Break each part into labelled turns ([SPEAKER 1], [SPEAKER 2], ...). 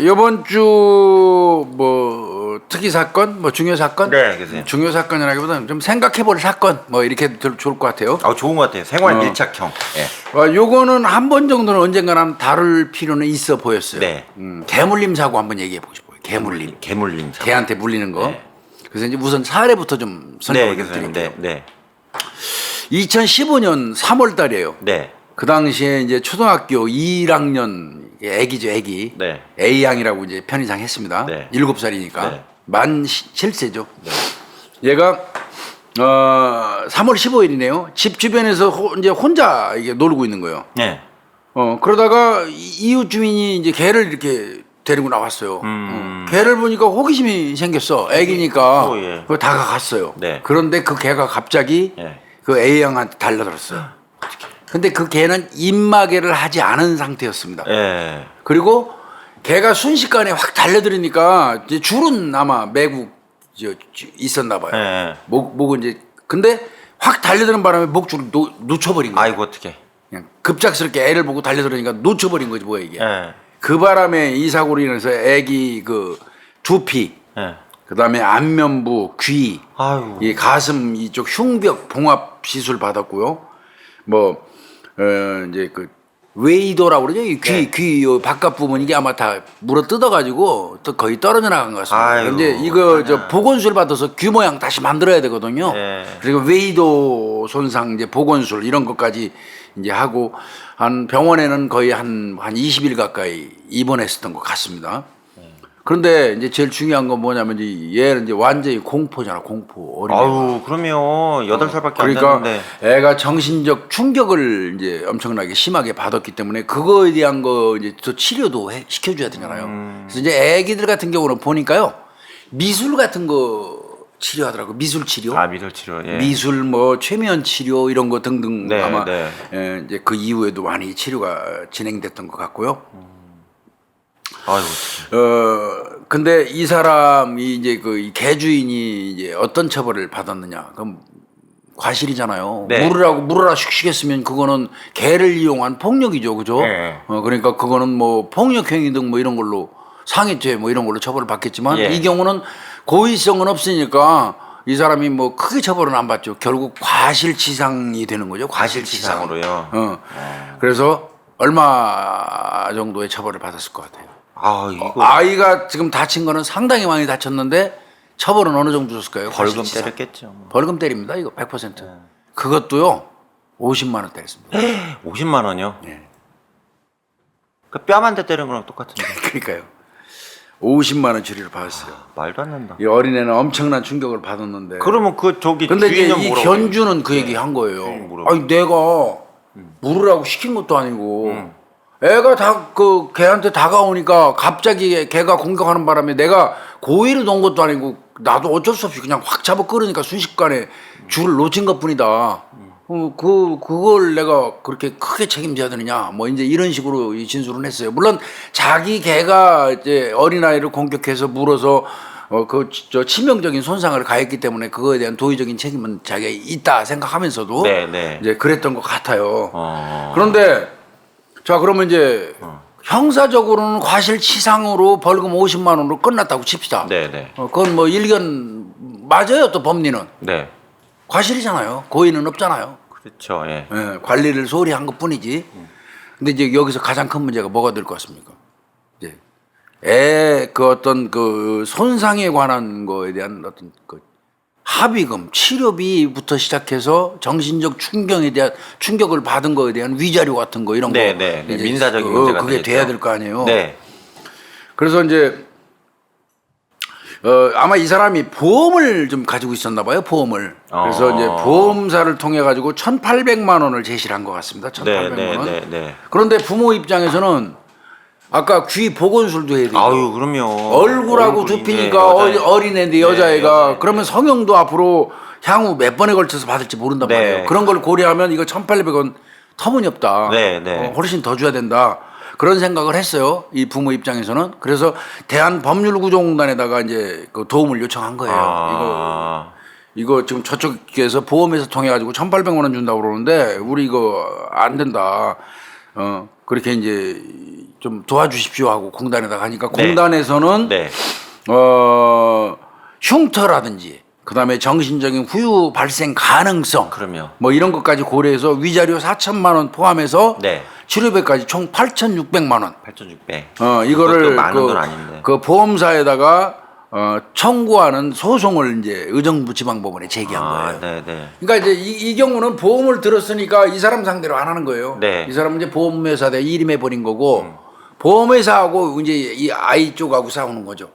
[SPEAKER 1] 이번 주 뭐 특이 사건, 뭐 중요 사건,
[SPEAKER 2] 네, 교수님.
[SPEAKER 1] 중요 사건이라기보다는 좀 생각해볼 사건, 뭐 이렇게 좋을 것 같아요.
[SPEAKER 2] 좋은 것 같아요. 생활 밀착형. 예.
[SPEAKER 1] 요거는 한 번 정도는 언젠가는 다룰 필요는 있어 보였어요.
[SPEAKER 2] 네.
[SPEAKER 1] 개물림 사고 한번 얘기해 보고 싶어요. 개물림.
[SPEAKER 2] 개물림. 사고.
[SPEAKER 1] 개한테 물리는 거.
[SPEAKER 2] 네.
[SPEAKER 1] 그래서 이제 우선 사례부터 좀 설명을
[SPEAKER 2] 네, 교수님.
[SPEAKER 1] 드릴게요.
[SPEAKER 2] 네.
[SPEAKER 1] 2015년 3월 달이에요.
[SPEAKER 2] 네.
[SPEAKER 1] 그 당시에 이제 초등학교 1학년 애기죠, 애기.
[SPEAKER 2] 네.
[SPEAKER 1] A양이라고 이제 편의상 했습니다.
[SPEAKER 2] 네.
[SPEAKER 1] 7살이니까.
[SPEAKER 2] 네.
[SPEAKER 1] 만 7세죠.
[SPEAKER 2] 네.
[SPEAKER 1] 얘가 3월 15일이네요. 집 주변에서 이제 혼자 이게 놀고 있는 거예요.
[SPEAKER 2] 네.
[SPEAKER 1] 그러다가 이웃 주민이 이제 개를 이렇게 데리고 나왔어요. 개를 보니까 호기심이 생겼어. 애기니까.
[SPEAKER 2] 예.
[SPEAKER 1] 그 다가갔어요.
[SPEAKER 2] 네.
[SPEAKER 1] 그런데 그 개가 갑자기
[SPEAKER 2] 예.
[SPEAKER 1] 그 A양한테 달려들었어요. 근데 그 개는 입마개를 하지 않은 상태였습니다.
[SPEAKER 2] 예.
[SPEAKER 1] 그리고 개가 순식간에 확 달려들으니까 이제 줄은 아마 매고 있었나 봐요.
[SPEAKER 2] 예.
[SPEAKER 1] 목은 이제 근데 확 달려드는 바람에 목줄을 놓쳐버린 거예요.
[SPEAKER 2] 아이고 어떡해.
[SPEAKER 1] 그냥 급작스럽게 애를 보고 달려들으니까 놓쳐버린 거지 뭐야 이게.
[SPEAKER 2] 예.
[SPEAKER 1] 그 바람에 이 사고로 인해서 애기 그 두피,
[SPEAKER 2] 예.
[SPEAKER 1] 그다음에 안면부, 귀,
[SPEAKER 2] 아유.
[SPEAKER 1] 이 가슴 이쪽 흉벽 봉합 시술 받았고요. 뭐 이제 그 웨이도라고 그러죠. 이 귀 요 바깥 부분 이게 아마 다 물어 뜯어가지고 또 거의 떨어져 나간 것 같습니다.
[SPEAKER 2] 아유,
[SPEAKER 1] 근데 이거
[SPEAKER 2] 어떡하냐.
[SPEAKER 1] 저 보건술 받아서 귀 모양 다시 만들어야 되거든요.
[SPEAKER 2] 예.
[SPEAKER 1] 그리고 웨이도 손상 이제 보건술 이런 것까지 이제 하고 한 병원에는 거의 한 20일 가까이 입원했었던 것 같습니다. 그런데 이제 제일 중요한 건 뭐냐면 얘는 이제 완전히 공포잖아, 공포. 어린애가.
[SPEAKER 2] 아유, 그러면 8살밖에
[SPEAKER 1] 그러니까
[SPEAKER 2] 안 됐는데.
[SPEAKER 1] 애가 정신적 충격을 이제 엄청나게 심하게 받았기 때문에 그거에 대한 거 이제 또 치료도 시켜줘야 되잖아요. 그래서 이제 애기들 같은 경우는 보니까요 미술 같은 거 치료하더라고. 미술 치료.
[SPEAKER 2] 미술 치료. 예.
[SPEAKER 1] 미술 뭐 최면 치료 이런 거 등등
[SPEAKER 2] 네,
[SPEAKER 1] 아마
[SPEAKER 2] 네.
[SPEAKER 1] 이제 그 이후에도 많이 치료가 진행됐던 것 같고요.
[SPEAKER 2] 아이고.
[SPEAKER 1] 근데 이 사람이 이제 그 개주인이 이제 어떤 처벌을 받았느냐. 그럼 과실이잖아요.
[SPEAKER 2] 네.
[SPEAKER 1] 물으라 슉슉 했으면 그거는 개를 이용한 폭력이죠. 그죠?
[SPEAKER 2] 네.
[SPEAKER 1] 그러니까 그거는 뭐 폭력행위 등 뭐 이런 걸로 상해죄 뭐 이런 걸로 처벌을 받겠지만
[SPEAKER 2] 예.
[SPEAKER 1] 이 경우는 고의성은 없으니까 이 사람이 뭐 크게 처벌은 안 받죠. 결국 과실치상이 되는 거죠. 과실치상.
[SPEAKER 2] 과실치상으로요.
[SPEAKER 1] 그래서 얼마 정도의 처벌을 받았을 것 같아요.
[SPEAKER 2] 이거
[SPEAKER 1] 아이가 지금 다친 거는 상당히 많이 다쳤는데 처벌은 어느 정도 줬을까요?
[SPEAKER 2] 벌금
[SPEAKER 1] 과실치상.
[SPEAKER 2] 때렸겠죠.
[SPEAKER 1] 벌금 때립니다. 이거 100%. 그것도요. 50만 원 때렸습니다.
[SPEAKER 2] 50만 원이요?
[SPEAKER 1] 네.
[SPEAKER 2] 그 뺨한 대 때린 거랑 똑같은데.
[SPEAKER 1] 그러니까요. 50만 원 처리를 받았어요.
[SPEAKER 2] 말도 안 된다.
[SPEAKER 1] 이 어린애는 엄청난 충격을 받았는데.
[SPEAKER 2] 그러면 그 저기
[SPEAKER 1] 근데 이제
[SPEAKER 2] 주인은
[SPEAKER 1] 이
[SPEAKER 2] 뭐라고
[SPEAKER 1] 견주는 그 얘기 한 거예요.
[SPEAKER 2] 뭐라고?
[SPEAKER 1] 아니 내가 물으라고 시킨 것도 아니고 애가 다 그 걔한테 다가오니까 갑자기 걔가 공격하는 바람에 내가 고의로 놓은 것도 아니고 나도 어쩔 수 없이 그냥 확 잡아 끌으니까 순식간에 줄을 놓친 것뿐이다. 그걸 내가 그렇게 크게 책임져야 되느냐 뭐 이제 이런 식으로 이 진술을 했어요. 물론 자기 개가 이제 어린아이를 공격해서 물어서 저 치명적인 손상을 가했기 때문에 그거에 대한 도의적인 책임은 자기가 있다 생각하면서도
[SPEAKER 2] 네.
[SPEAKER 1] 이제 그랬던 것 같아요.
[SPEAKER 2] 어.
[SPEAKER 1] 그런데 자 그러면 이제 형사적으로는 과실치상으로 벌금 50만 원으로 끝났다고 칩시다.
[SPEAKER 2] 네.
[SPEAKER 1] 그건 뭐 일견 맞아요. 또 법리는
[SPEAKER 2] 네.
[SPEAKER 1] 과실이잖아요. 고의는 없잖아요.
[SPEAKER 2] 그렇죠. 예.
[SPEAKER 1] 예, 관리를 소홀히 한 것뿐이지. 근데 이제 여기서 가장 큰 문제가 뭐가 될 것 같습니까? 이제 그 어떤 그 손상에 관한 거에 대한 어떤 그 합의금, 치료비부터 시작해서 정신적 충격을 받은 거에 대한 위자료 같은 거 이런 거.
[SPEAKER 2] 네.
[SPEAKER 1] 이제
[SPEAKER 2] 민사적인 문제가
[SPEAKER 1] 그게
[SPEAKER 2] 되겠죠.
[SPEAKER 1] 돼야 될 거 아니에요.
[SPEAKER 2] 네.
[SPEAKER 1] 그래서 이제 아마 이 사람이 보험을 좀 가지고 있었나 봐요. 보험을. 그래서 이제 보험사를 통해 가지고 1,800만 원을 제시를 한 것 같습니다. 1,800만 원.
[SPEAKER 2] 네.
[SPEAKER 1] 그런데 부모 입장에서는 아까 귀 보건술도 해야 되고
[SPEAKER 2] 그럼요.
[SPEAKER 1] 얼굴하고
[SPEAKER 2] 얼굴이
[SPEAKER 1] 두피니까
[SPEAKER 2] 이제
[SPEAKER 1] 어린애인데 여자애가
[SPEAKER 2] 여자애인데.
[SPEAKER 1] 그러면 성형도 앞으로 향후 몇 번에 걸쳐서 받을지 모른단
[SPEAKER 2] 네.
[SPEAKER 1] 말이에요. 그런 걸 고려하면 이거 1,800원 터무니없다.
[SPEAKER 2] 네.
[SPEAKER 1] 훨씬 더 줘야 된다. 그런 생각을 했어요. 이 부모 입장에서는. 그래서 대한법률구조공단에다가 이제 그 도움을 요청한 거예요. 이거 지금 저쪽에서 보험회사 통해 가지고 1,800만 원 준다고 그러는데 우리 이거 안 된다. 그렇게 이제 좀 도와주십시오 하고 공단에다가 하니까
[SPEAKER 2] 네.
[SPEAKER 1] 공단에서는
[SPEAKER 2] 네.
[SPEAKER 1] 흉터라든지 그다음에 정신적인 후유 발생 가능성
[SPEAKER 2] 그럼요.
[SPEAKER 1] 뭐 이런 것까지 고려해서 위자료 4천만 원 포함해서
[SPEAKER 2] 네.
[SPEAKER 1] 치료비까지 총 8,600만 원.
[SPEAKER 2] 8,600.
[SPEAKER 1] 이거를
[SPEAKER 2] 그것도 많은 건 아닌데.
[SPEAKER 1] 그 보험사에다가 청구하는 소송을 이제 의정부 지방법원에 제기한 거예요.
[SPEAKER 2] 네, 네.
[SPEAKER 1] 그러니까 이제 이 경우는 보험을 들었으니까 이 사람 상대로 안 하는 거예요.
[SPEAKER 2] 네.
[SPEAKER 1] 이 사람은 이제 보험회사에 일임해 버린 거고 보험회사하고 이제 이 아이 쪽하고 싸우는 거죠.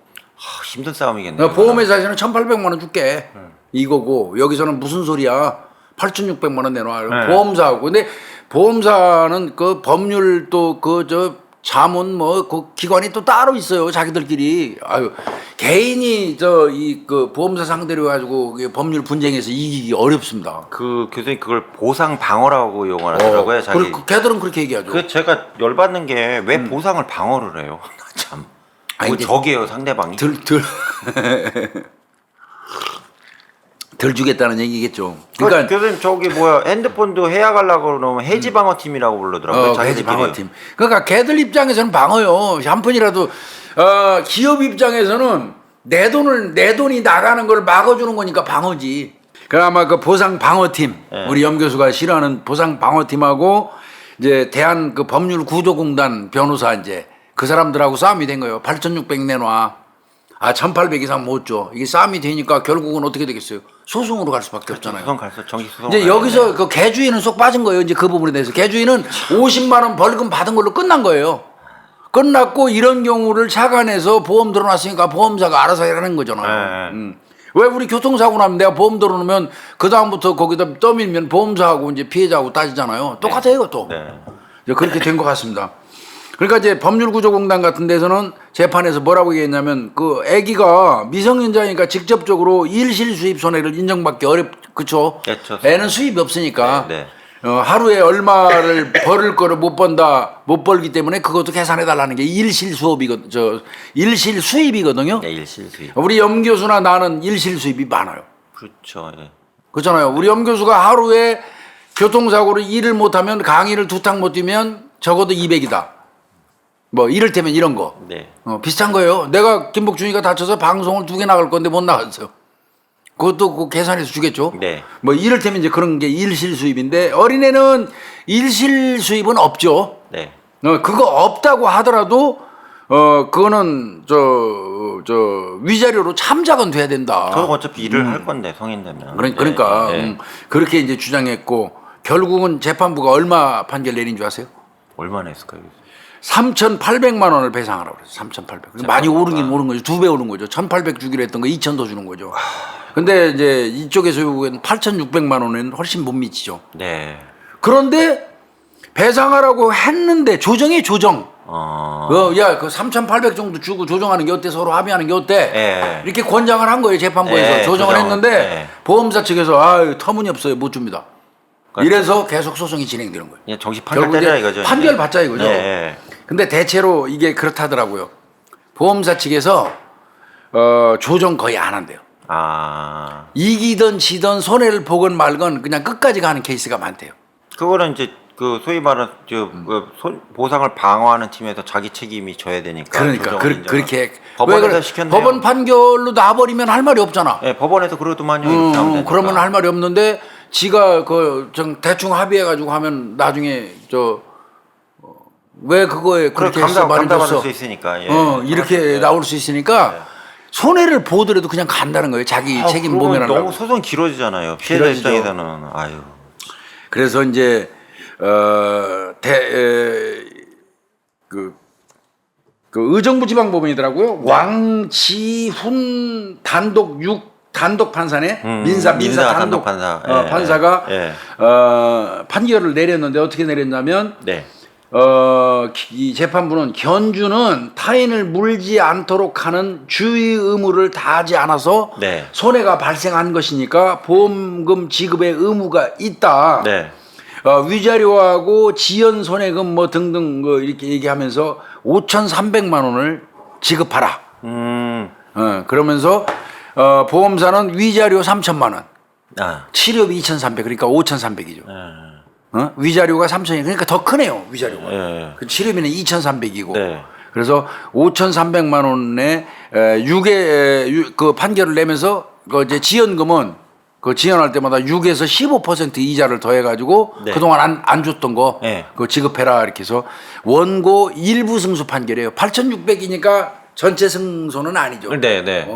[SPEAKER 2] 힘든 싸움이겠네요.
[SPEAKER 1] 보험회사에서는 1,800만 원 줄게 이거고 여기서는 무슨 소리야 8,600만 원 내놔.
[SPEAKER 2] 네.
[SPEAKER 1] 보험사하고 근데 보험사는 그 법률 또 자문 그 기관이 또 따로 있어요 자기들끼리. 아유 개인이 그 보험사 상대로 가지고 법률 분쟁에서 이기기 어렵습니다.
[SPEAKER 2] 그 교수님 그걸 보상 방어라고 용어를 하더라고요. 자기.
[SPEAKER 1] 걔들은 그렇게 얘기하죠.
[SPEAKER 2] 그 제가 열받는 게 왜 보상을 방어를 해요? 참.
[SPEAKER 1] 아니,
[SPEAKER 2] 뭐
[SPEAKER 1] 근데
[SPEAKER 2] 적이에요 상대방이.
[SPEAKER 1] 덜 주겠다는 얘기겠죠.
[SPEAKER 2] 그러니까
[SPEAKER 1] 그러니까
[SPEAKER 2] 교수님 저기 핸드폰도 해약하려고 그러면 해지 방어팀이라고 부르더라고요.
[SPEAKER 1] 해지
[SPEAKER 2] 자기들끼리.
[SPEAKER 1] 방어팀. 그러니까 걔들 입장에서는 방어요. 한 푼이라도 기업 입장에서는 내 돈이 나가는 걸 막아주는 거니까 방어지. 그 아마 그 보상 방어팀
[SPEAKER 2] 네.
[SPEAKER 1] 우리 염 교수가 싫어하는 보상 방어팀하고 이제 대한 그 법률 구조공단 변호사 이제 그 사람들하고 싸움이 된 거예요. 8,600 내놔. 1,800 이상 못 줘. 이게 싸움이 되니까 결국은 어떻게 되겠어요? 소송으로 갈 수밖에 없잖아요.
[SPEAKER 2] 소송 갈수 정식 소송.
[SPEAKER 1] 이제 여기서 그 개주인은 쏙 빠진 거예요. 이제 그 부분에 대해서 개주인은 50만 원 벌금 받은 걸로 끝난 거예요. 끝났고 이런 경우를 착안해서 보험 들어놨으니까 보험사가 알아서 하는 거잖아요.
[SPEAKER 2] 네.
[SPEAKER 1] 왜 우리 교통사고 나면 내가 보험 들어놓으면 그 다음부터 거기다 떠밀면 보험사하고 이제 피해자하고 따지잖아요. 똑같아요, 이것도.
[SPEAKER 2] 네.
[SPEAKER 1] 이제 그렇게 된 것 같습니다. 그러니까 이제 법률구조공단 같은 데서는 재판에서 뭐라고 얘기했냐면 그 아기가 미성년자니까 직접적으로 일실수입 손해를 인정받기 그쵸?
[SPEAKER 2] 그렇죠.
[SPEAKER 1] 애는 수입이 없으니까
[SPEAKER 2] 네,
[SPEAKER 1] 하루에 얼마를 벌을 거를 못 벌기 때문에 그것도 계산해 달라는 게 일실수입이거든요.
[SPEAKER 2] 네, 일실수입.
[SPEAKER 1] 우리 염 교수나 나는 일실수입이 많아요.
[SPEAKER 2] 그렇죠. 예.
[SPEAKER 1] 그렇잖아요. 우리 염 교수가 하루에 교통사고로 일을 못하면 강의를 2탕 못 뛰면 적어도 200이다. 뭐 이를테면 이런 거
[SPEAKER 2] 네.
[SPEAKER 1] 비슷한 거예요. 내가 김복준이가 다쳐서 방송을 2개 나갈 건데 못 나갔어요. 그것도 그 계산해서 주겠죠.
[SPEAKER 2] 네.
[SPEAKER 1] 뭐 이를테면 이제 그런 게 일실수입인데 어린애는 일실수입은 없죠.
[SPEAKER 2] 네.
[SPEAKER 1] 그거 없다고 하더라도 그거는 위자료로 참작은 돼야 된다.
[SPEAKER 2] 저 어차피 일을 할 건데 성인 되면.
[SPEAKER 1] 그러니까
[SPEAKER 2] 네.
[SPEAKER 1] 그렇게 이제 주장했고 결국은 재판부가 얼마 판결 내린 줄 아세요?
[SPEAKER 2] 얼마나 했을까요?
[SPEAKER 1] 3,800만 원을 배상하라고 그랬어요. 3,800. 많이 오르긴 오른 거죠. 2배 오른 거죠. 1,800 주기로 했던 거 2,000 더 주는 거죠. 근데 이제 이쪽에서 요구는 8,600만 원은 훨씬 못 미치죠.
[SPEAKER 2] 네.
[SPEAKER 1] 그런데 배상하라고 했는데 조정. 야, 그 3,800 정도 주고 조정하는 게 어때? 서로 합의하는 게 어때?
[SPEAKER 2] 네.
[SPEAKER 1] 이렇게 권장을 한 거예요. 재판부에서.
[SPEAKER 2] 네,
[SPEAKER 1] 조정을
[SPEAKER 2] 조정.
[SPEAKER 1] 했는데
[SPEAKER 2] 네.
[SPEAKER 1] 보험사 측에서 터무니없어요. 못 줍니다. 이래서 계속 소송이 진행되는 거예요.
[SPEAKER 2] 그냥 정식 판결
[SPEAKER 1] 결국
[SPEAKER 2] 때려
[SPEAKER 1] 이제
[SPEAKER 2] 이거죠.
[SPEAKER 1] 판결
[SPEAKER 2] 이제.
[SPEAKER 1] 받자 이거죠.
[SPEAKER 2] 네.
[SPEAKER 1] 근데 대체로 이게 그렇다더라고요. 보험사 측에서 조정 거의 안 한대요. 이기든 지든 손해를 보건 말건 그냥 끝까지 가는 케이스가 많대요.
[SPEAKER 2] 그거는 이제 그 소위 말하는 보상을 방어하는 팀에서 자기 책임이 져야 되니까.
[SPEAKER 1] 그러니까 그렇게
[SPEAKER 2] 법원에서 시켰네요.
[SPEAKER 1] 법원 판결로 놔버리면 할 말이 없잖아.
[SPEAKER 2] 네, 법원에서 그러더만요. 이렇게 하면 되니까.
[SPEAKER 1] 그러면 할 말이 없는데 지가 대충 합의해가지고 하면 나중에 왜 그거에 그렇게 해서
[SPEAKER 2] 감당받을
[SPEAKER 1] 말해줬어?
[SPEAKER 2] 수 있으니까. 예.
[SPEAKER 1] 이렇게
[SPEAKER 2] 네.
[SPEAKER 1] 나올 수 있으니까 손해를 보더라도 그냥 간다는 거예요. 자기 책임
[SPEAKER 2] 그러면
[SPEAKER 1] 모면하려고.
[SPEAKER 2] 너무 소송 길어지잖아요. 피해자
[SPEAKER 1] 길어지죠.
[SPEAKER 2] 입장에서는 아유.
[SPEAKER 1] 그래서 이제 그 의정부 지방법원이더라고요. 왕지훈 단독 판사네. 민사 단독
[SPEAKER 2] 판사.
[SPEAKER 1] 판사가
[SPEAKER 2] 예.
[SPEAKER 1] 판결을 내렸는데 어떻게 내렸냐면
[SPEAKER 2] 네.
[SPEAKER 1] 이 재판부는 견주는 타인을 물지 않도록 하는 주의 의무를 다하지 않아서
[SPEAKER 2] 네.
[SPEAKER 1] 손해가 발생한 것이니까 보험금 지급의 의무가 있다.
[SPEAKER 2] 네.
[SPEAKER 1] 위자료하고 지연 손해금 뭐 등등 이렇게 얘기하면서 5,300만 원을 지급하라. 그러면서 보험사는 위자료 3,000만 원, 치료비 2,300 그러니까 5,300이죠. 위자료가 3,000이 그러니까 더 크네요 위자료가.
[SPEAKER 2] 예.
[SPEAKER 1] 그 치료비는 2,300이고.
[SPEAKER 2] 네.
[SPEAKER 1] 그래서 5,300만 원에 6의 그 판결을 내면서 그 이제 지연금은 그 지연할 때마다 6에서 15% 이자를 더해가지고
[SPEAKER 2] 네.
[SPEAKER 1] 그동안 안 줬던 거
[SPEAKER 2] 네.
[SPEAKER 1] 그거 지급해라 이렇게 해서 원고 일부 승소 판결이에요. 8,600이니까 전체 승소는 아니죠.
[SPEAKER 2] 네, 네.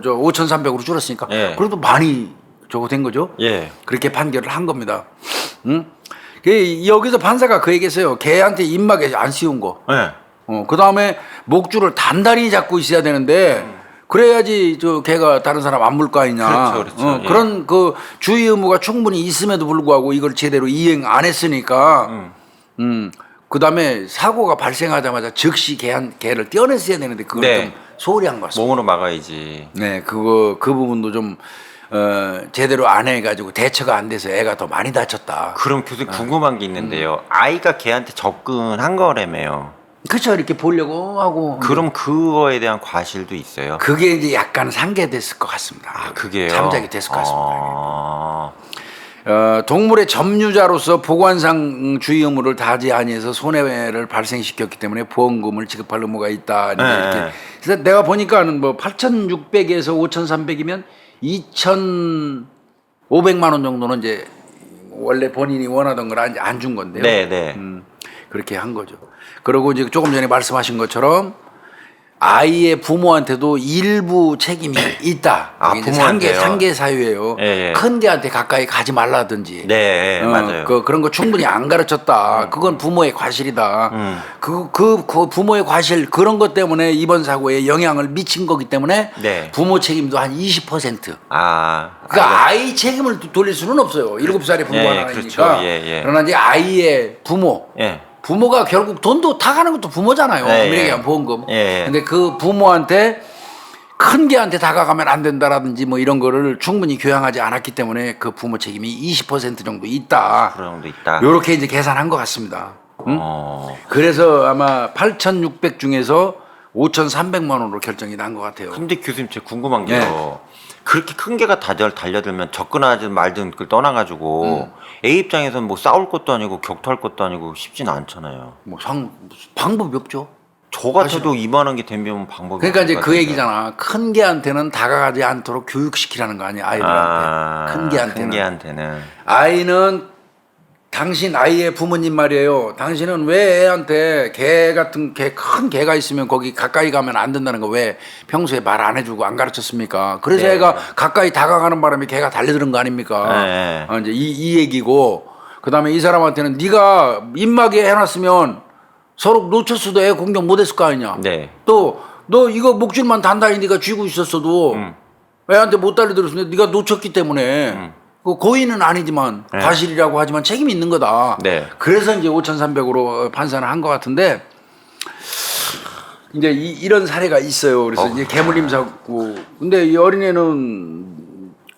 [SPEAKER 1] 저 5,300으로 줄었으니까
[SPEAKER 2] 네.
[SPEAKER 1] 그래도 많이 저거 된 거죠.
[SPEAKER 2] 예.
[SPEAKER 1] 그렇게 판결을 한 겁니다. 응? 여기서 판사가 그 얘기했어요. 걔한테 입막에 안 씌운 거.
[SPEAKER 2] 네.
[SPEAKER 1] 그 다음에 목줄을 단단히 잡고 있어야 되는데 그래야지 저 걔가 다른 사람 안 물 거 아니냐.
[SPEAKER 2] 그렇죠, 그렇죠. 예.
[SPEAKER 1] 그런 그 주의 의무가 충분히 있음에도 불구하고 이걸 제대로 이행 안 했으니까. 그 다음에 사고가 발생하자마자 즉시 걔를 떼어냈어야 되는데 그걸
[SPEAKER 2] 네.
[SPEAKER 1] 좀 소홀히 한 것 같습니다.
[SPEAKER 2] 몸으로 막아야지.
[SPEAKER 1] 네, 그 부분도 좀 제대로 안 해가지고 대처가 안 돼서 애가 더 많이 다쳤다.
[SPEAKER 2] 그럼 교수님 궁금한 게 있는데요. 아이가 걔한테 접근한 거라며요.
[SPEAKER 1] 그렇죠, 이렇게 보려고 하고.
[SPEAKER 2] 그럼 그거에 대한 과실도 있어요?
[SPEAKER 1] 그게 이제 약간 상계됐을 것 같습니다.
[SPEAKER 2] 아, 그게요?
[SPEAKER 1] 잠작이 됐을 것 같습니다.
[SPEAKER 2] 아...
[SPEAKER 1] 동물의 점유자로서 보관상 주의 의무를 다하지 아니해서 손해를 발생시켰기 때문에 보험금을 지급할 의무가 있다.
[SPEAKER 2] 네.
[SPEAKER 1] 이렇게. 그래서 내가 보니까는 뭐 8,600에서 5,300이면 2,500만 원 정도는 이제 원래 본인이 원하던 걸 안 준 건데요.
[SPEAKER 2] 네, 네.
[SPEAKER 1] 그렇게 한 거죠. 그리고 이제 조금 전에 말씀하신 것처럼 아이의 부모한테도 일부 책임이 있다.
[SPEAKER 2] 아,
[SPEAKER 1] 이게 이제
[SPEAKER 2] 부모한테요?
[SPEAKER 1] 상계 사유예요.
[SPEAKER 2] 예, 예.
[SPEAKER 1] 큰 개한테 가까이 가지 말라든지.
[SPEAKER 2] 네, 맞아요.
[SPEAKER 1] 그런 거 충분히 안 가르쳤다. 그건 부모의 과실이다. 그 부모의 과실 그런 것 때문에 이번 사고에 영향을 미친 거기 때문에
[SPEAKER 2] 네.
[SPEAKER 1] 부모 책임도 한 20%.
[SPEAKER 2] 아,
[SPEAKER 1] 그러니까 아이 책임을 돌릴 수는 없어요. 7살에 부모가
[SPEAKER 2] 예,
[SPEAKER 1] 나니까.
[SPEAKER 2] 그렇죠. 예, 예.
[SPEAKER 1] 그러나 이제 아이의 부모.
[SPEAKER 2] 예.
[SPEAKER 1] 부모가 결국 돈도 다 가는 것도 부모잖아요.
[SPEAKER 2] 예,
[SPEAKER 1] 미래에
[SPEAKER 2] 예.
[SPEAKER 1] 보험금.
[SPEAKER 2] 예, 예.
[SPEAKER 1] 근데 그 부모한테 큰 개한테 다가가면 안 된다라든지 뭐 이런 거를 충분히 교양하지 않았기 때문에 그 부모 책임이 20% 정도 있다.
[SPEAKER 2] 그런 정도 있다.
[SPEAKER 1] 요렇게 이제 계산한 것 같습니다. 응?
[SPEAKER 2] 어.
[SPEAKER 1] 그래서 아마 8,600 중에서 5,300만 원으로 결정이 난 것 같아요.
[SPEAKER 2] 근데 교수님 제가 궁금한
[SPEAKER 1] 네.
[SPEAKER 2] 게요. 그렇게 큰 개가 달려들면 접근하든 말든 그걸 떠나가지고 A 입장에서는 뭐 싸울 것도 아니고 격투할 것도 아니고 쉽지는 않잖아요.
[SPEAKER 1] 뭐 방법이 없죠.
[SPEAKER 2] 저 같아도 이만한 게 덤비면 방법이
[SPEAKER 1] 그러니까
[SPEAKER 2] 없을
[SPEAKER 1] 이제
[SPEAKER 2] 것
[SPEAKER 1] 그
[SPEAKER 2] 같은데.
[SPEAKER 1] 얘기잖아. 큰 개한테는 다가가지 않도록 교육시키라는 거 아니야, 아이들한테. 큰 개한테는.
[SPEAKER 2] 큰 개한테는.
[SPEAKER 1] 아이는 당신 아이의 부모님 말이에요. 당신은 왜 애한테 개 같은 큰 개가 있으면 거기 가까이 가면 안 된다는 거 왜 평소에 말 안 해주고 안 가르쳤습니까? 그래서
[SPEAKER 2] 네.
[SPEAKER 1] 애가 가까이 다가가는 바람에 개가 달려드는 거 아닙니까?
[SPEAKER 2] 네.
[SPEAKER 1] 이제 이 얘기고 그다음에 이 사람한테는 네가 입마개 해놨으면 서로 놓쳤어도 애 공격 못했을 거 아니냐.
[SPEAKER 2] 네.
[SPEAKER 1] 또 너 이거 목줄만 단단히 네가 쥐고 있었어도 애한테 못 달려들었으면 네가 놓쳤기 때문에 그 고의는 아니지만
[SPEAKER 2] 네.
[SPEAKER 1] 과실이라고 하지만 책임이 있는 거다.
[SPEAKER 2] 네.
[SPEAKER 1] 그래서 이제 5,300으로 판사는 한 것 같은데 이제 이런 사례가 있어요. 그래서 이제 개물림 사고. 근데 이 어린애는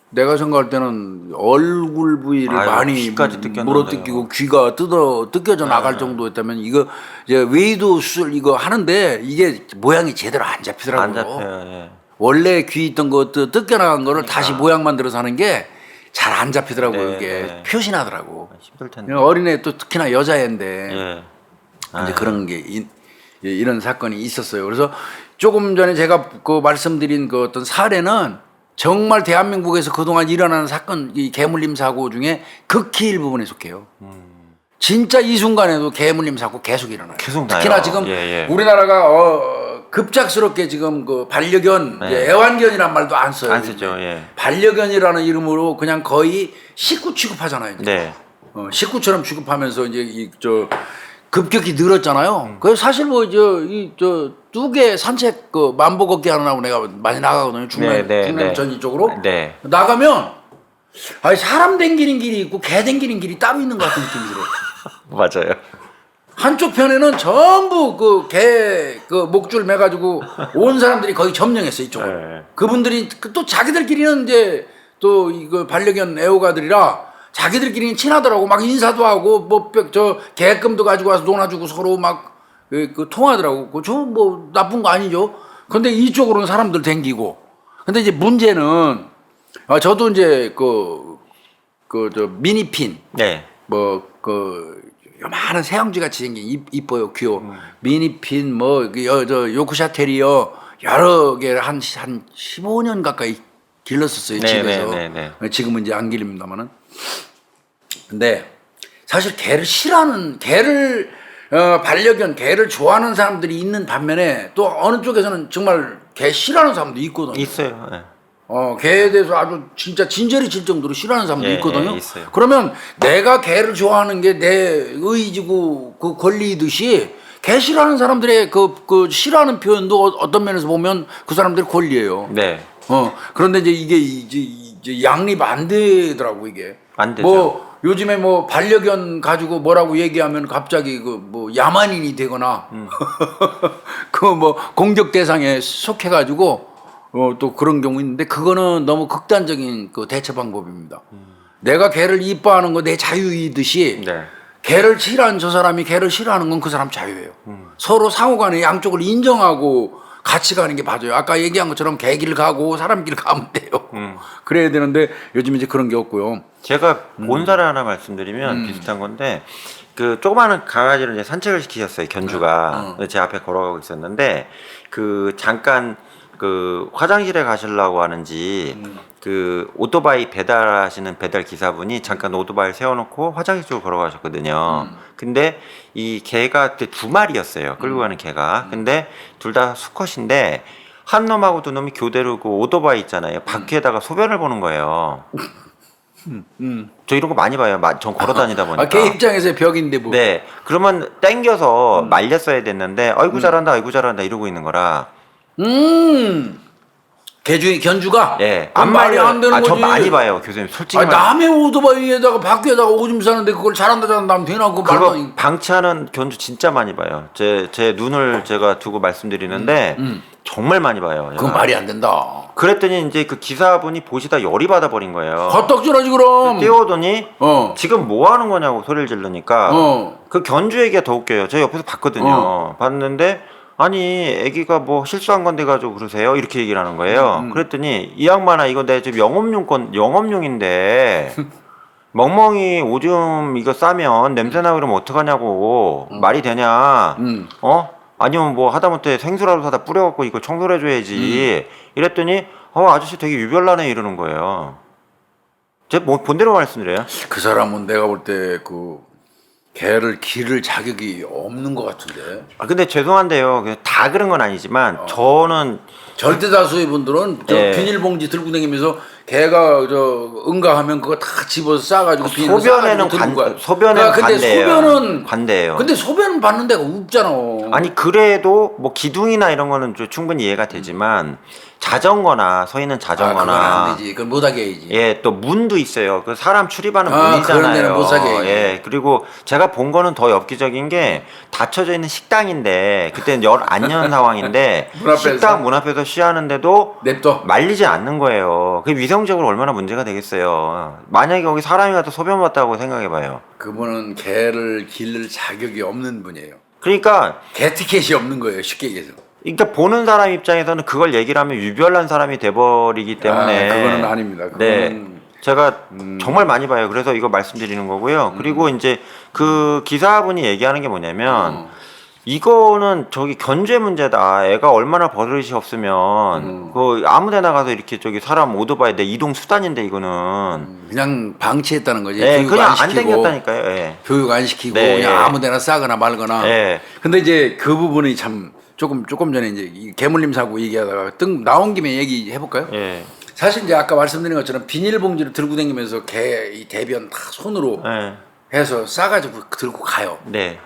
[SPEAKER 1] 내가 생각할 때는 얼굴 부위를
[SPEAKER 2] 아이고,
[SPEAKER 1] 많이
[SPEAKER 2] 귀까지 뜯겼는데요.
[SPEAKER 1] 물어뜯기고 귀가 뜯겨져 나갈 정도였다면 이거 이제 웨이도 수술 이거 하는데 이게 모양이 제대로 안 잡히더라고요.
[SPEAKER 2] 안 잡혀요. 예.
[SPEAKER 1] 원래 귀 있던 것도 뜯겨나간 거를 다시 모양 만들어서 하는 게 잘 안 잡히더라고요.
[SPEAKER 2] 네,
[SPEAKER 1] 이게
[SPEAKER 2] 네.
[SPEAKER 1] 표시나더라고.
[SPEAKER 2] 힘들 텐데.
[SPEAKER 1] 어린애 또 특히나 여자애인데
[SPEAKER 2] 예.
[SPEAKER 1] 이제 그런 게 이런 사건이 있었어요. 그래서 조금 전에 제가 그 말씀드린 그 어떤 사례는 정말 대한민국에서 그동안 일어나는 사건, 이 개물림 사고 중에 극히 일부분에 속해요. 진짜 이 순간에도 개물림 사고 계속 일어나요.
[SPEAKER 2] 계속 나요.
[SPEAKER 1] 특히나 지금
[SPEAKER 2] 예, 예.
[SPEAKER 1] 우리나라가 급작스럽게 지금 그 반려견,
[SPEAKER 2] 네.
[SPEAKER 1] 이제 애완견이란 말도 안 써요.
[SPEAKER 2] 안 쓰죠. 예.
[SPEAKER 1] 반려견이라는 이름으로 그냥 거의 식구 취급하잖아요. 이제.
[SPEAKER 2] 네.
[SPEAKER 1] 식구처럼 취급하면서 이제 급격히 늘었잖아요. 그래서 사실 뭐 뚜개 산책 그 만보 걷기 하느라고 내가 많이 나가거든요. 중남 전지 쪽으로
[SPEAKER 2] 네.
[SPEAKER 1] 나가면 아니 사람 댕기는 길이 있고 개 댕기는 길이 따로 있는 것 같은 느낌이 들어요.
[SPEAKER 2] 맞아요.
[SPEAKER 1] 한쪽 편에는 전부 그 개 그 목줄 매가지고 온 사람들이 거의 점령했어 이쪽을.
[SPEAKER 2] 네.
[SPEAKER 1] 그분들이 또 자기들끼리는 이제 또 이거 반려견 애호가들이라 자기들끼리는 친하더라고. 막 인사도 하고 뭐 저 개껌도 가지고 와서 놀아주고 서로 막 그 통하더라고. 그 저 뭐 나쁜 거 아니죠. 근데 이쪽으로는 사람들 댕기고. 근데 이제 문제는 저도 이제 저 미니핀.
[SPEAKER 2] 네.
[SPEAKER 1] 뭐 그 요만한 새형쥐 같이 생긴 이뻐요, 귀여워. 미니핀 저 요크샤 테리어 여러 개 한 15년 가까이 길렀었어요, 집에서. 지금은 이제 안 기릅니다만은. 근데 사실 개를 반려견, 개를 좋아하는 사람들이 있는 반면에 또 어느 쪽에서는 정말 개 싫어하는 사람도 있거든요.
[SPEAKER 2] 있어요. 네.
[SPEAKER 1] 개에 대해서 아주 진짜 진저리 칠 정도로 싫어하는 사람도 있거든요.
[SPEAKER 2] 있어요.
[SPEAKER 1] 그러면 내가 개를 좋아하는 게 내 의지고 그 권리이듯이 개 싫어하는 사람들의 그 싫어하는 표현도 어떤 면에서 보면 그 사람들의 권리예요.
[SPEAKER 2] 네.
[SPEAKER 1] 그런데 이제 이게 이제 양립 안 되더라고 이게.
[SPEAKER 2] 안 되죠.
[SPEAKER 1] 뭐 요즘에 뭐 반려견 가지고 뭐라고 얘기하면 갑자기 그 뭐 야만인이 되거나 그 뭐 공격 대상에 속해가지고 또 그런 경우 있는데 그거는 너무 극단적인 그 대처 방법입니다. 내가 개를 이뻐하는 거 내 자유이듯이
[SPEAKER 2] 네.
[SPEAKER 1] 개를 싫어하는 저 사람이 개를 싫어하는 건 그 사람 자유예요. 서로 상호간에 양쪽을 인정하고 같이 가는 게 맞아요. 아까 얘기한 것처럼 개길 가고 사람길 가면 돼요. 그래야 되는데 요즘 이제 그런 게 없고요.
[SPEAKER 2] 제가 본 사례 하나 말씀드리면 비슷한 건데 그 조그마한 강아지를 이제 산책을 시키셨어요, 견주가. 제 앞에 걸어가고 있었는데 그 잠깐 그 화장실에 가시려고 하는지 그 오토바이 배달하시는 배달 기사분이 잠깐 오토바이를 세워놓고 화장실 쪽으로 걸어가셨거든요. 근데 이 개가 그때 두 마리였어요, 끌고 가는 개가. 근데 둘 다 수컷인데 한 놈하고 두 놈이 교대로 그 오토바이 있잖아요, 바퀴에다가 소변을 보는 거예요. 저 이런 거 많이 봐요. 전 걸어 다니다 보니까.
[SPEAKER 1] 개 입장에서의 벽인데 뭐.
[SPEAKER 2] 네. 그러면 땡겨서 말렸어야 됐는데 아이고 잘한다, 아이고 잘한다 이러고 있는 거라.
[SPEAKER 1] 견주가?
[SPEAKER 2] 예.
[SPEAKER 1] 안 말이 안 되는 거지.
[SPEAKER 2] 저 많이 봐요, 교수님. 솔직히
[SPEAKER 1] 남의 오토바이에다가 바퀴에다가 오줌 싸는데 그걸 잘한다 하면 되나?
[SPEAKER 2] 그거 방치하는 견주 진짜 많이 봐요. 제 눈을 제가 두고 말씀드리는데 정말 많이 봐요.
[SPEAKER 1] 그건 말이 안 된다.
[SPEAKER 2] 그랬더니 이제 그 기사분이 보시다 열이 받아버린 거예요.
[SPEAKER 1] 헛떡질하지 그럼.
[SPEAKER 2] 뛰어오더니 지금 뭐 하는 거냐고 소리를 지르니까 그 견주 얘기가 더 웃겨요. 제가 옆에서 봤거든요. 봤는데 아니 애기가 뭐 실수한 건데 가지고 그러세요? 이렇게 얘기를 하는 거예요. 그랬더니 이 양반아, 이거 내 지금 영업용인데 멍멍이 오줌 이거 싸면 냄새나 그러면 어떡하냐고. 말이 되냐. 아니면 뭐 하다못해 생수라도 사다 뿌려갖고 이거 청소를 해줘야지. 이랬더니 아저씨 되게 유별나네 이러는 거예요. 제가 뭐 본대로 말씀드려요.
[SPEAKER 1] 그 사람은 내가 볼 때 그 개를 기를 자격이 없는 것 같은데.
[SPEAKER 2] 근데 죄송한데요, 다 그런 건 아니지만 저는
[SPEAKER 1] 절대 다수의 분들은 저 비닐봉지 들고 다니면서 개가 저 응가하면 그거 다 집어서 싸가지고 비닐
[SPEAKER 2] 소변에는 소변에는
[SPEAKER 1] 근데
[SPEAKER 2] 반대예요.
[SPEAKER 1] 소변은
[SPEAKER 2] 반대예요.
[SPEAKER 1] 근데 소변은 받는 데가 없잖아.
[SPEAKER 2] 아니 그래도 뭐 기둥이나 이런 거는 좀 충분히 이해가 되지만 자전거나 서 있는 자전거나
[SPEAKER 1] 그건 안 되지. 그건 못하게 해야지.
[SPEAKER 2] 예, 또 문도 있어요. 그 사람 출입하는
[SPEAKER 1] 그런
[SPEAKER 2] 문이잖아요.
[SPEAKER 1] 데는 못 사게 해야지.
[SPEAKER 2] 예, 그리고 제가 본 거는 더 엽기적인 게 닫혀져 있는 식당인데 그때는 열 안 연 상황인데
[SPEAKER 1] 문 앞에서?
[SPEAKER 2] 식당 문 앞에서 쉬하는데도
[SPEAKER 1] 냅둬.
[SPEAKER 2] 말리지 않는 거예요. 그게 위생적으로 얼마나 문제가 되겠어요. 만약에 거기 사람이 가서 소변 봤다고 생각해봐요.
[SPEAKER 1] 그분은 개를 기를 자격이 없는 분이에요.
[SPEAKER 2] 그러니까
[SPEAKER 1] 개 티켓이 없는 거예요. 쉽게 얘기해서.
[SPEAKER 2] 그러니까 보는 사람 입장에서는 그걸 얘기를 하면 유별난 사람이 돼버리기 때문에
[SPEAKER 1] 그거는 아닙니다. 그거는
[SPEAKER 2] 네, 제가 정말 많이 봐요. 그래서 이거 말씀드리는 거고요. 그리고 이제 그 기사분이 얘기하는 게 뭐냐면 이거는 저기 견제 문제다. 애가 얼마나 버릇이 없으면 그 아무데나 가서 이렇게 저기 사람 오토바이 내 이동 수단인데 이거는
[SPEAKER 1] 그냥 방치했다는 거지.
[SPEAKER 2] 네,
[SPEAKER 1] 교육
[SPEAKER 2] 그냥 안
[SPEAKER 1] 시키고,
[SPEAKER 2] 땡겼다니까요. 예.
[SPEAKER 1] 교육 안 시키고
[SPEAKER 2] 네.
[SPEAKER 1] 그냥 아무데나 싸거나 말거나.
[SPEAKER 2] 예.
[SPEAKER 1] 근데 이제 그 부분이 참 조금 전에 이제 이 개물림 사고 얘기하다가 나온 김에 얘기해 볼까요?
[SPEAKER 2] 예.
[SPEAKER 1] 사실 이제 아까 말씀드린 것처럼 비닐봉지를 들고 다니면서 개 이 대변 다 손으로
[SPEAKER 2] 예.
[SPEAKER 1] 해서 싸가지고 들고 가요.
[SPEAKER 2] 네.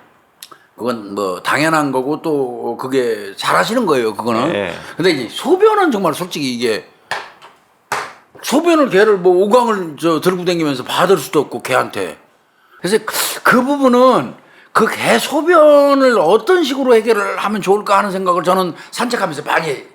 [SPEAKER 1] 그건 뭐 당연한 거고 또 그게 잘하시는 거예요. 그거는.
[SPEAKER 2] 네.
[SPEAKER 1] 근데 이제 소변은 정말 솔직히 이게 소변을 개를 뭐 오강을 들고 다니면서 받을 수도 없고 개한테. 그래서 그 부분은 그 개 소변을 어떤 식으로 해결을 하면 좋을까 하는 생각을 저는 산책하면서 많이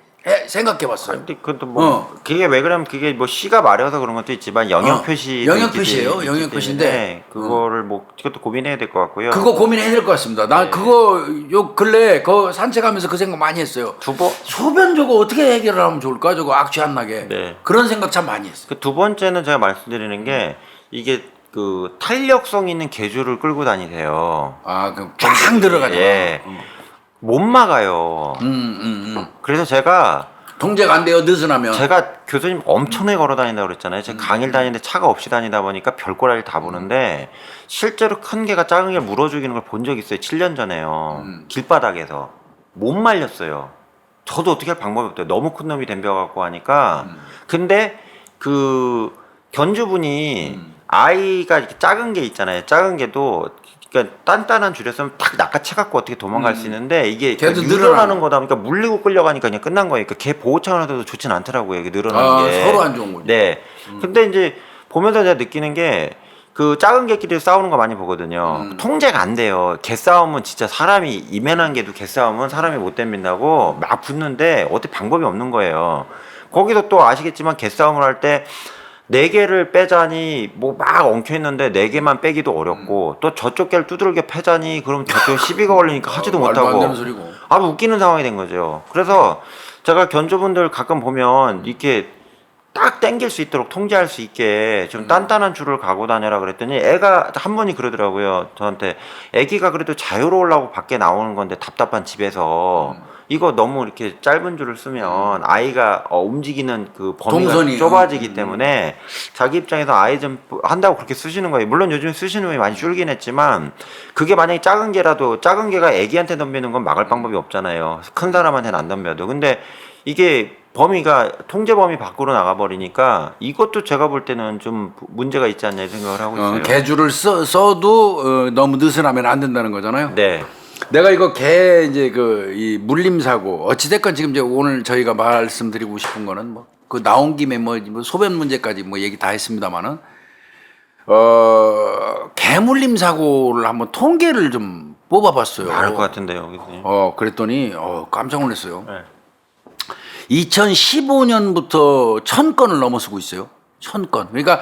[SPEAKER 1] 생각해봤어요.
[SPEAKER 2] 근데 그것도 뭐 그게 왜 그러면 그게 뭐 씨가 마려서 그런 것도 있지만 영역 표시
[SPEAKER 1] 영역 표시예요. 영역 표시인데
[SPEAKER 2] 그거를 뭐 그것도 고민해야 될 것 같고요.
[SPEAKER 1] 그거 고민해야 될 것 같습니다. 나 그거 요 근래 그 산책하면서 그 생각 많이 했어요. 소변 저거 어떻게 해결을 하면 좋을까? 저거 악취 안 나게.
[SPEAKER 2] 네.
[SPEAKER 1] 그런 생각 참 많이 했어요.
[SPEAKER 2] 그 두 번째는 제가 말씀드리는 게 이게 그 탄력성 있는 개주를 끌고 다니세요.
[SPEAKER 1] 아, 그쫙 들어가죠.
[SPEAKER 2] 예. 못 막아요. 그래서 제가
[SPEAKER 1] 통제가 안 돼요. 느슨하면.
[SPEAKER 2] 제가 교수님 엄청나게 걸어 다닌다고 그랬잖아요. 제가 강의를 다니는데 차가 없이 다니다 보니까 별꼴 다 보는데 실제로 큰 개가 작은 개 물어 죽이는 걸 본 적 있어요. 7년 전에요. 길바닥에서. 못 말렸어요. 저도 어떻게 할 방법이 없대요. 너무 큰 놈이 덤벼갖고 하니까. 근데 그 견주분이 아이가 이렇게 작은 개 있잖아요. 작은 개도 그러니까 단단한 줄였으면 탁 낚아채갖고 어떻게 도망갈 수 있는데 이게
[SPEAKER 1] 걔도
[SPEAKER 2] 늘어나는 거다 보니까 물리고 끌려가니까 그냥 끝난 거예요. 그러니까 개 보호 차원에서도 좋진 않더라고요. 이게 늘어나는 게.
[SPEAKER 1] 서로 안 좋은 거죠.
[SPEAKER 2] 네. 근데 이제 보면서 제가 느끼는 게 그 작은 개끼리 싸우는 거 많이 보거든요. 통제가 안 돼요. 개 싸움은 진짜 사람이 이만한 개도 개 싸움은 사람이 못 덤빈다고 막 붙는데 어떻게 방법이 없는 거예요. 거기서 또 아시겠지만 개 싸움을 할 때 네 개를 빼자니 뭐 막 엉켜 있는데 네 개만 빼기도 어렵고 또 저쪽 개를 두들겨 패자니 그럼 저쪽 시비가 걸리니까 하지도
[SPEAKER 1] 말도 안
[SPEAKER 2] 못하고
[SPEAKER 1] 되는 소리고.
[SPEAKER 2] 아주 웃기는 상황이 된 거죠. 그래서 제가 견주분들 가끔 보면 이렇게 딱 당길 수 있도록 통제할 수 있게 좀 단단한 줄을 가고 다녀라 그랬더니 애가 한 분이 그러더라고요. 저한테 애기가 그래도 자유로우려고 밖에 나오는 건데 답답한 집에서 이거 너무 이렇게 짧은 줄을 쓰면 아이가 움직이는 그 범위가
[SPEAKER 1] 동선이.
[SPEAKER 2] 좁아지기 때문에 자기 입장에서 아이 좀 한다고 그렇게 쓰시는 거예요. 물론 요즘 쓰시는 분이 많이 줄긴 했지만 그게 만약에 작은 개라도 작은 개가 애기한테 덤비는 건 막을 방법이 없잖아요. 큰 사람한테는 안 덤벼도. 근데 이게 범위가 통제 범위 밖으로 나가버리니까 이것도 제가 볼 때는 좀 문제가 있지 않냐 생각을 하고 있어요.
[SPEAKER 1] 개주를 써도 너무 느슨하면 안 된다는 거잖아요.
[SPEAKER 2] 네.
[SPEAKER 1] 내가 이거 개 이제 그 이 물림 사고 어찌됐건 지금 이제 오늘 저희가 말씀드리고 싶은 거는 뭐 그 나온 김에 뭐 소변 문제까지 뭐 얘기 다 했습니다만은 개 물림 사고를 한번 통계를 좀 뽑아봤어요.
[SPEAKER 2] 많을 것 같은데요, 교수님.
[SPEAKER 1] 그랬더니 깜짝 놀랐어요.
[SPEAKER 2] 네.
[SPEAKER 1] 2015년부터 1000건을 넘어서고 있어요. 1000건. 그러니까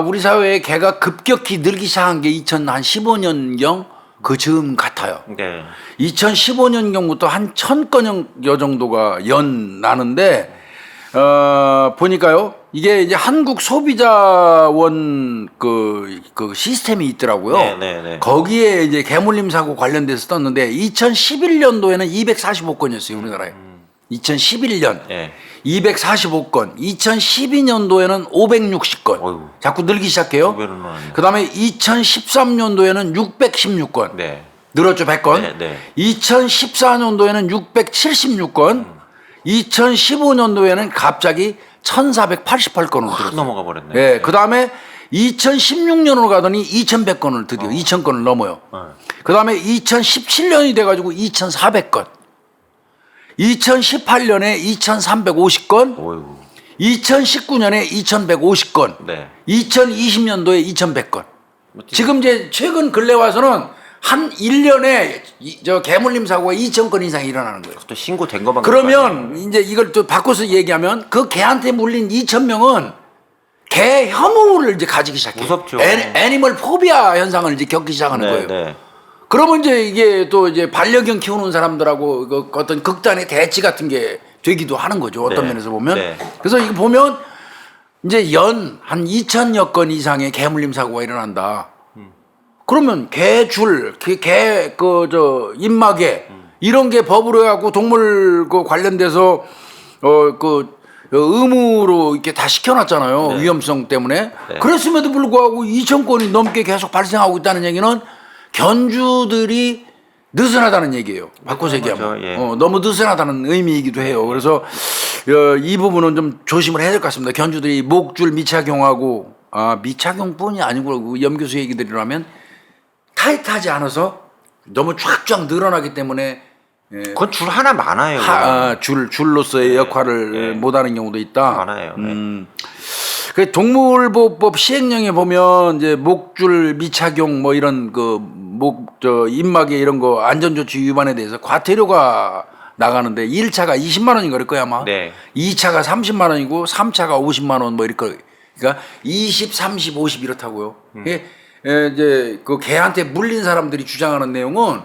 [SPEAKER 1] 우리 사회에 개가 급격히 늘기 시작한 게 2015년경 그 즈음 같아요.
[SPEAKER 2] 네.
[SPEAKER 1] 2015년경부터 한 1000건여 정도가 연 나는데 보니까요. 이게 이제 한국 소비자원 그 시스템이 있더라고요.
[SPEAKER 2] 네.
[SPEAKER 1] 거기에 이제 개물림 사고 관련돼서 떴는데 2011년도에는 245건이었어요, 우리나라에. 2011년
[SPEAKER 2] 네.
[SPEAKER 1] 245건, 2012년도에는 560건.
[SPEAKER 2] 어이구.
[SPEAKER 1] 자꾸 늘기 시작해요.
[SPEAKER 2] 두 배로 늘었네.
[SPEAKER 1] 그다음에 2013년도에는 616건.
[SPEAKER 2] 네.
[SPEAKER 1] 늘었죠, 100건.
[SPEAKER 2] 네.
[SPEAKER 1] 2014년도에는 676건. 2015년도에는 갑자기 1488건으로
[SPEAKER 2] 확
[SPEAKER 1] 늘었어요.
[SPEAKER 2] 넘어가 버렸네.
[SPEAKER 1] 예, 그다음에 2016년으로 가더니 2100건을 드디어 2000건을 넘어요. 그다음에 2017년이 돼 가지고 2400건. 2018년에 2350건,
[SPEAKER 2] 어이구.
[SPEAKER 1] 2019년에 2150건,
[SPEAKER 2] 네.
[SPEAKER 1] 2020년도에 2100건. 지금 이제 최근 근래 와서는 한 1년에 저 개물림 사고가 2000건 이상이 일어나는 거예요.
[SPEAKER 2] 또 신고된 것만.
[SPEAKER 1] 그러면 이제 이걸 또 바꿔서 얘기하면 그 개한테 물린 2000명은 개 혐오를 이제 가지기 시작해요.
[SPEAKER 2] 무섭죠.
[SPEAKER 1] 애니멀 포비아 현상을 이제 겪기 시작하는 거예요.
[SPEAKER 2] 네.
[SPEAKER 1] 그러면 이제 이게 또 이제 반려견 키우는 사람들하고 그 어떤 극단의 대치 같은 게 되기도 하는 거죠. 어떤
[SPEAKER 2] 네.
[SPEAKER 1] 면에서 보면.
[SPEAKER 2] 네.
[SPEAKER 1] 그래서 이거 보면 이제 연 한 2000여 건 이상의 개물림 사고가 일어난다. 그러면 개줄, 입마개 이런 게 법으로 해갖고 동물 그 관련돼서 의무로 이렇게 다 시켜놨잖아요.
[SPEAKER 2] 네.
[SPEAKER 1] 위험성 때문에.
[SPEAKER 2] 네.
[SPEAKER 1] 그랬음에도 불구하고 2000건이 넘게 계속 발생하고 있다는 얘기는 견주들이 느슨하다는 얘기예요. 바꿔서 얘기하면.
[SPEAKER 2] 예.
[SPEAKER 1] 너무 느슨하다는 의미이기도 해요. 그래서 이 부분은 좀 조심을 해야 될 것 같습니다. 견주들이 목줄 미착용하고 미착용뿐이 아니고 염 교수 얘기들이라면 타이트하지 않아서 너무 쫙쫙 늘어나기 때문에
[SPEAKER 2] 그건 줄 하나 많아요.
[SPEAKER 1] 줄로서의 역할을 못하는 경우도 있다.
[SPEAKER 2] 많아요.
[SPEAKER 1] 그 동물보호법 시행령에 보면 이제 목줄 미착용 뭐 이런 입마개 이런 거 안전조치 위반에 대해서 과태료가 나가는데 1차가 20만 원인 걸 거야 아마.
[SPEAKER 2] 네.
[SPEAKER 1] 2차가 30만 원이고 3차가 50만 원 뭐 이럴 거. 그러니까 20, 30, 50 이렇다고요. 이게 이제 그 개한테 물린 사람들이 주장하는 내용은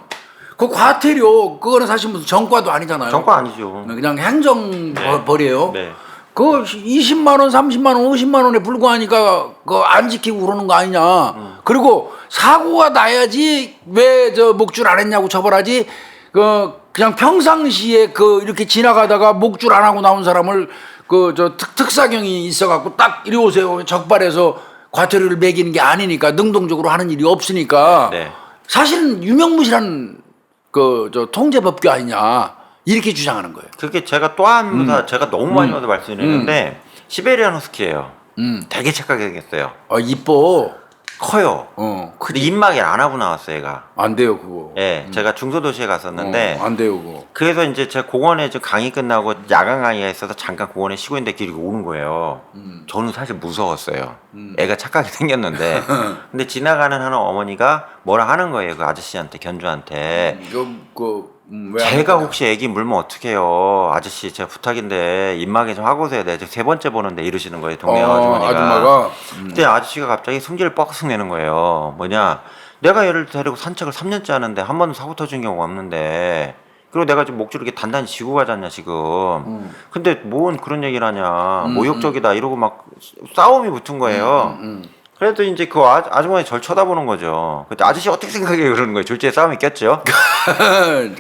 [SPEAKER 1] 그 과태료 그거는 사실 무슨 정과도 아니잖아요.
[SPEAKER 2] 정과 아니죠.
[SPEAKER 1] 그냥 행정 벌이에요.
[SPEAKER 2] 네.
[SPEAKER 1] 그 20만 원, 30만 원, 50만 원에 불과하니까 그 안 지키고 그러는 거 아니냐. 그리고 사고가 나야지 왜 저 목줄 안 했냐고 처벌하지. 그냥 평상시에 이렇게 지나가다가 목줄 안 하고 나온 사람을 특사경이 있어갖고 딱 이리 오세요. 적발해서 과태료를 매기는 게 아니니까 능동적으로 하는 일이 없으니까
[SPEAKER 2] 네.
[SPEAKER 1] 사실은 유명무실한 통제법규 아니냐 이렇게 주장하는 거예요.
[SPEAKER 2] 그게 제가 또 한 무사 제가 너무 많이 와서 말씀드리는데 시베리안 허스키예요. 되게 착하게 생겼어요.
[SPEAKER 1] 이뻐.
[SPEAKER 2] 커요. 근데 입막이 안 하고 나왔어요, 얘가.
[SPEAKER 1] 안 돼요, 그거.
[SPEAKER 2] 예, 제가 중소도시에 갔었는데
[SPEAKER 1] 안 돼요, 그거.
[SPEAKER 2] 그래서 이제 제가 공원에 좀 강의 끝나고 야간 강의가 있어서 잠깐 공원에 쉬고 있는데 길이 오는 거예요. 저는 사실 무서웠어요. 애가 착하게 생겼는데 근데 지나가는 하는 어머니가 뭐라 하는 거예요, 그 아저씨한테, 견주한테.
[SPEAKER 1] 왜
[SPEAKER 2] 제가 혹시 애기 물면 어떡해요, 아저씨 제가 부탁인데 입마개 좀 하고 오세요. 내가 세 번째 보는데 이러시는 거예요, 동네 아주머니가.
[SPEAKER 1] 아줌마가.
[SPEAKER 2] 근데 아저씨가 갑자기 성질을 뻑석 내는 거예요. 뭐냐, 내가 얘를 데리고 산책을 3년째 하는데 한 번도 사고 터진 경우가 없는데, 그리고 내가 지금 목줄 이렇게 단단히 쥐고 가잖냐 지금. 근데 뭔 그런 얘기를 하냐, 모욕적이다 이러고 막 싸움이 붙은 거예요. 그래도 이제 그 아주머니 절 쳐다보는 거죠. 그때 아저씨 어떻게 생각해 그러는 거예요. 졸지에 싸움이 꼈죠.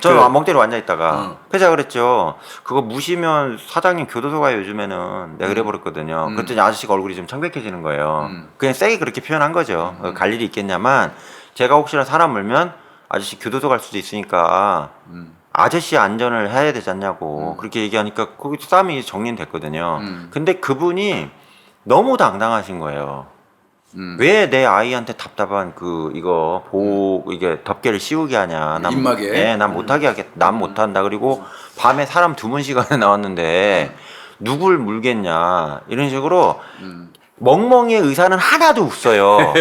[SPEAKER 2] 저는 멍 때리고 앉아있다가 그래서 제가 그랬죠. 그거 무시면 사장님 교도소 가요 요즘에는. 내가 그래버렸거든요. 그랬더니 아저씨가 얼굴이 좀 창백해지는 거예요. 그냥 세게 그렇게 표현한 거죠. 갈 일이 있겠냐만 제가 혹시나 사람 물면 아저씨 교도소 갈 수도 있으니까 아저씨 안전을 해야 되지 않냐고 그렇게 얘기하니까 거기서 싸움이 정리됐거든요. 근데 그분이 너무 당당하신 거예요. 왜 내 아이한테 답답한 이게 덮개를 씌우게 하냐.
[SPEAKER 1] 입마개.
[SPEAKER 2] 네, 난 못하게 하겠다. 난 못한다. 그리고 밤에 사람 2시간에 나왔는데 누굴 물겠냐. 이런 식으로 멍멍이의 의사는 하나도 없어요.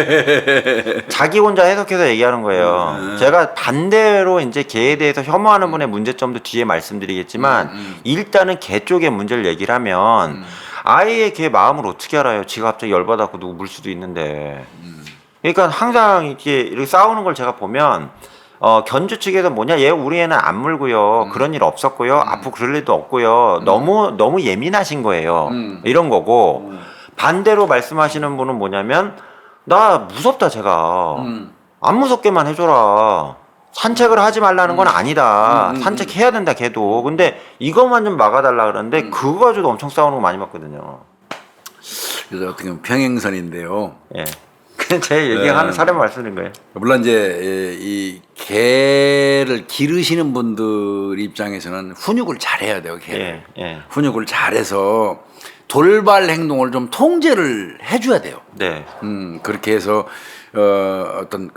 [SPEAKER 2] 자기 혼자 해석해서 얘기하는 거예요. 제가 반대로 이제 개에 대해서 혐오하는 분의 문제점도 뒤에 말씀드리겠지만 일단은 개 쪽의 문제를 얘기를 하면 아이의 개 마음을 어떻게 알아요? 지가 갑자기 열받아서 누구 물 수도 있는데. 그러니까 항상 이렇게 싸우는 걸 제가 보면 견주 측에서 뭐냐, 얘 우리 애는 안 물고요, 그런 일 없었고요, 앞으로 그럴 일도 없고요, 너무 예민하신 거예요, 이런 거고. 반대로 말씀하시는 분은 뭐냐면, 나 무섭다 제가, 안 무섭게만 해줘라, 산책을 하지 말라는 건 아니다. 산책해야 된다, 걔도. 근데 이것만 좀 막아달라 그러는데 그거 가지고도 엄청 싸우는 거 많이 봤거든요.
[SPEAKER 1] 그래서 어떻게 보면 평행선인데요.
[SPEAKER 2] 예. 그냥 제 얘기하는 사람 말씀인 거예요.
[SPEAKER 1] 물론 이제 이 개를 기르시는 분들 입장에서는 훈육을 잘해야 돼요, 개를.
[SPEAKER 2] 예.
[SPEAKER 1] 훈육을 잘해서 돌발 행동을 좀 통제를 해줘야 돼요.
[SPEAKER 2] 네.
[SPEAKER 1] 그렇게 해서 어떤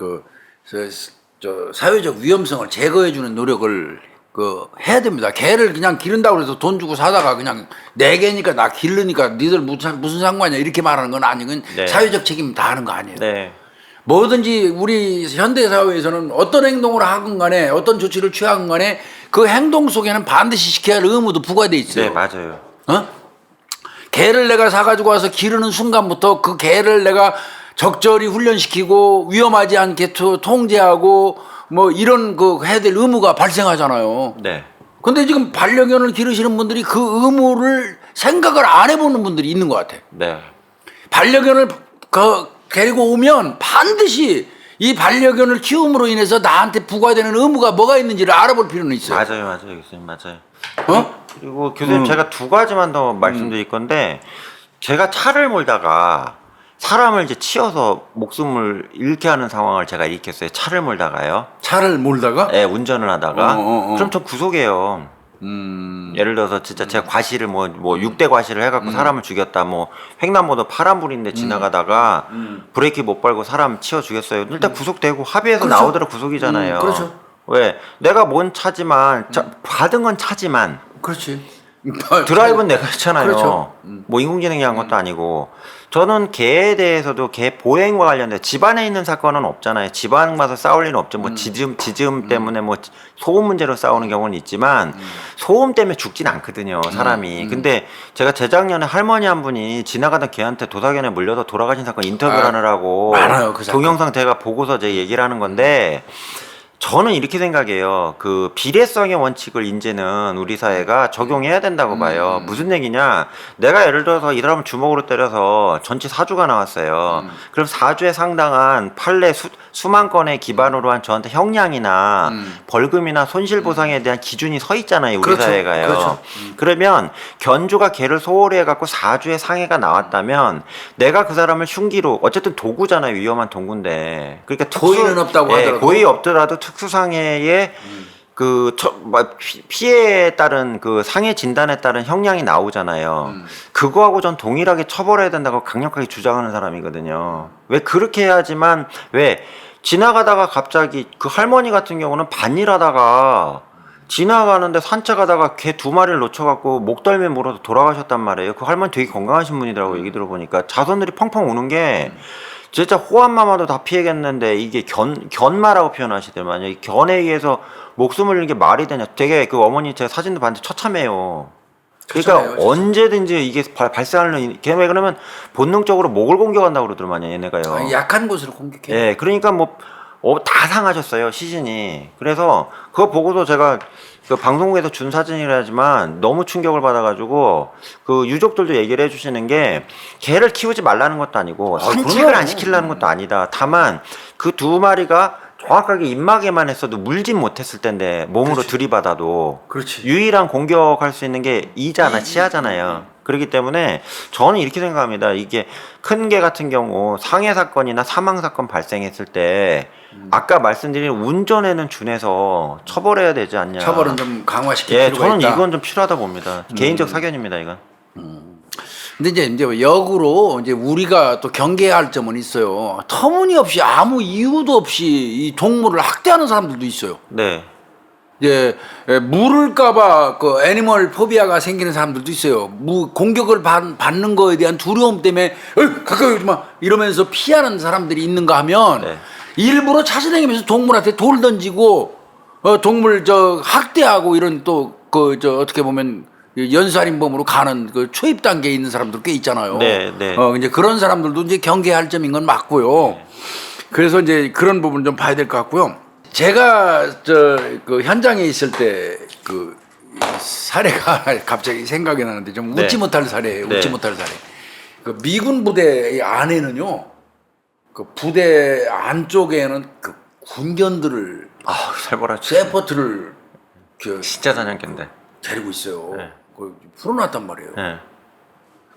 [SPEAKER 1] 사회적 위험성을 제거해주는 노력을 해야 됩니다. 개를 그냥 기른다고 해서 돈 주고 사다가 그냥 내 개니까 나 기르니까 니들 무슨 상관이야 이렇게 말하는 건 아니고
[SPEAKER 2] 네.
[SPEAKER 1] 사회적 책임 다 하는 거 아니에요.
[SPEAKER 2] 네.
[SPEAKER 1] 뭐든지 우리 현대 사회에서는 어떤 행동을 하건 간에 어떤 조치를 취하건 간에 그 행동 속에는 반드시 지켜야 할 의무도 부과돼 있어요.
[SPEAKER 2] 네, 맞아요.
[SPEAKER 1] 개를 내가 사가지고 와서 기르는 순간부터 그 개를 내가 적절히 훈련시키고 위험하지 않게 통제하고 뭐 이런 해야 될 의무가 발생하잖아요.
[SPEAKER 2] 네.
[SPEAKER 1] 근데 지금 반려견을 기르시는 분들이 그 의무를 생각을 안 해보는 분들이 있는 것 같아.
[SPEAKER 2] 네.
[SPEAKER 1] 반려견을 데리고 오면 반드시 이 반려견을 키움으로 인해서 나한테 부과되는 의무가 뭐가 있는지를 알아볼 필요는 있어요.
[SPEAKER 2] 맞아요, 교수님, 맞아요. 그리고 교수님 제가 두 가지만 더 말씀드릴 건데, 제가 차를 몰다가 사람을 이제 치여서 목숨을 잃게 하는 상황을 제가 일으켰어요. 차를 몰다가요.
[SPEAKER 1] 차를 몰다가?
[SPEAKER 2] 네, 운전을 하다가. 그럼 저 구속이에요. 예를 들어서 진짜 제가 과실을 뭐 6대 과실을 해갖고 사람을 죽였다, 뭐 횡단보도 파란불인데 지나가다가 브레이크 못 밟고 사람 치워 죽였어요. 일단 구속되고 합의해서
[SPEAKER 1] 그렇죠.
[SPEAKER 2] 나오더라 구속이잖아요.
[SPEAKER 1] 그렇죠.
[SPEAKER 2] 왜? 내가 뭔 차지만 받은 건 차지만
[SPEAKER 1] 그렇지.
[SPEAKER 2] 드라이브는 내가 했잖아요.
[SPEAKER 1] 그렇죠.
[SPEAKER 2] 뭐 인공지능이 한 것도 아니고. 저는 개에 대해서도 개 보행과 관련돼 집안에 있는 사건은 없잖아요. 집안 가서 싸울 일은 없죠. 뭐 지즘 때문에 뭐 소음 문제로 싸우는 경우는 있지만 소음 때문에 죽진 않거든요, 사람이. 근데 제가 재작년에 할머니 한 분이 지나가던 개한테 도사견에 물려서 돌아가신 사건 인터뷰를 하느라고
[SPEAKER 1] 많아요, 그 사건.
[SPEAKER 2] 동영상 제가 보고서 제 얘기를 하는 건데, 저는 이렇게 생각해요. 그 비례성의 원칙을 이제는 우리 사회가 적용해야 된다고 봐요. 무슨 얘기냐? 내가 예를 들어서 이 사람을 주먹으로 때려서 전치 4주가 나왔어요. 그럼 4주에 상당한 판례 수만 건의 기반으로 한 저한테 형량이나 벌금이나 손실보상에 대한 기준이 서 있잖아요. 우리
[SPEAKER 1] 그렇죠.
[SPEAKER 2] 사회가요.
[SPEAKER 1] 그렇죠.
[SPEAKER 2] 그러면 견주가 걔를 소홀히 해갖고 4주의 상해가 나왔다면 내가 그 사람을 흉기로 어쨌든 도구잖아요. 위험한 도구인데. 그러니까
[SPEAKER 1] 고의는 없다고 하더라도.
[SPEAKER 2] 고의 없더라도 특수상해의 피해에 따른 그 상해 진단에 따른 형량이 나오잖아요. 그거하고 전 동일하게 처벌해야 된다고 강력하게 주장하는 사람이거든요. 왜 그렇게 해야지만 왜 지나가다가 갑자기 그 할머니 같은 경우는 밭일하다가 지나가는데 산책하다가 개 2마리를 놓쳐갖고 목덜미에 물어서 돌아가셨단 말이에요. 그 할머니 되게 건강하신 분이더라고 얘기 들어보니까 자손들이 펑펑 우는 게 진짜 호환마마도 다 피해겠는데 이게 견마라고 표현하시더만요. 이 견에 의해서 목숨을 잃는 게 말이 되냐. 되게 그 어머니 제가 사진도 봤는데 처참해요. 그러니까
[SPEAKER 1] 처참해요,
[SPEAKER 2] 언제든지 이게 발생하는 걔네 그러면 본능적으로 목을 공격한다고 그러더만요. 얘네가요.
[SPEAKER 1] 아니, 약한 곳을 공격해.
[SPEAKER 2] 예, 그러니까 다 상하셨어요 시신이. 그래서 그거 보고도 제가 그 방송국에서 준 사진이라지만 너무 충격을 받아가지고 그 유족들도 얘기를 해주시는 게 개를 키우지 말라는 것도 아니고 산책을
[SPEAKER 1] 그럼요.
[SPEAKER 2] 안 시키려는 것도 아니다. 다만 그 2마리가 정확하게 입마개만 했어도 물진 못했을 텐데 몸으로
[SPEAKER 1] 그렇지.
[SPEAKER 2] 들이받아도
[SPEAKER 1] 그렇지.
[SPEAKER 2] 유일한 공격할 수 있는 게 이자나 치아잖아요. 그렇기 때문에 저는 이렇게 생각합니다. 이게 큰 개 같은 경우 상해 사건이나 사망 사건 발생했을 때 아까 말씀드린 운전에는 준해서 처벌해야 되지 않냐.
[SPEAKER 1] 처벌은 좀 강화시킬
[SPEAKER 2] 예,
[SPEAKER 1] 필요가
[SPEAKER 2] 저는
[SPEAKER 1] 있다.
[SPEAKER 2] 이건 좀 필요하다 봅니다. 개인적 사견입니다, 이건.
[SPEAKER 1] 근데 이제 역으로 이제 우리가 또 경계해야 할 점은 있어요. 터무니없이 아무 이유도 없이 이 동물을 학대하는 사람들도 있어요.
[SPEAKER 2] 네.
[SPEAKER 1] 이제 물을까봐 그 애니멀 포비아가 생기는 사람들도 있어요. 공격을 받는 거에 대한 두려움 때문에 가까이 오지 마 이러면서 피하는 사람들이 있는가 하면
[SPEAKER 2] 네.
[SPEAKER 1] 일부러 찾아다니면서 동물한테 돌 던지고 동물 학대하고 이런 또 어떻게 보면 연쇄살인범으로 가는 그 초입 단계에 있는 사람들 꽤 있잖아요.
[SPEAKER 2] 네, 네.
[SPEAKER 1] 이제 그런 사람들도 이제 경계할 점인 건 맞고요. 그래서 이제 그런 부분 좀 봐야 될 것 같고요. 제가 그 현장에 있을 때 그 사례가 갑자기 생각이 나는데 좀 웃지
[SPEAKER 2] 네.
[SPEAKER 1] 못할 사례예요. 웃지
[SPEAKER 2] 네.
[SPEAKER 1] 못할 사례. 그 미군 부대 안에는요. 그 부대 안쪽에는 그 군견들을
[SPEAKER 2] 아, 살벌하죠.
[SPEAKER 1] 세포트를
[SPEAKER 2] 진짜 사냥개인데.
[SPEAKER 1] 데리고 있어요.
[SPEAKER 2] 네.
[SPEAKER 1] 그 풀어놨단 말이에요.
[SPEAKER 2] 네.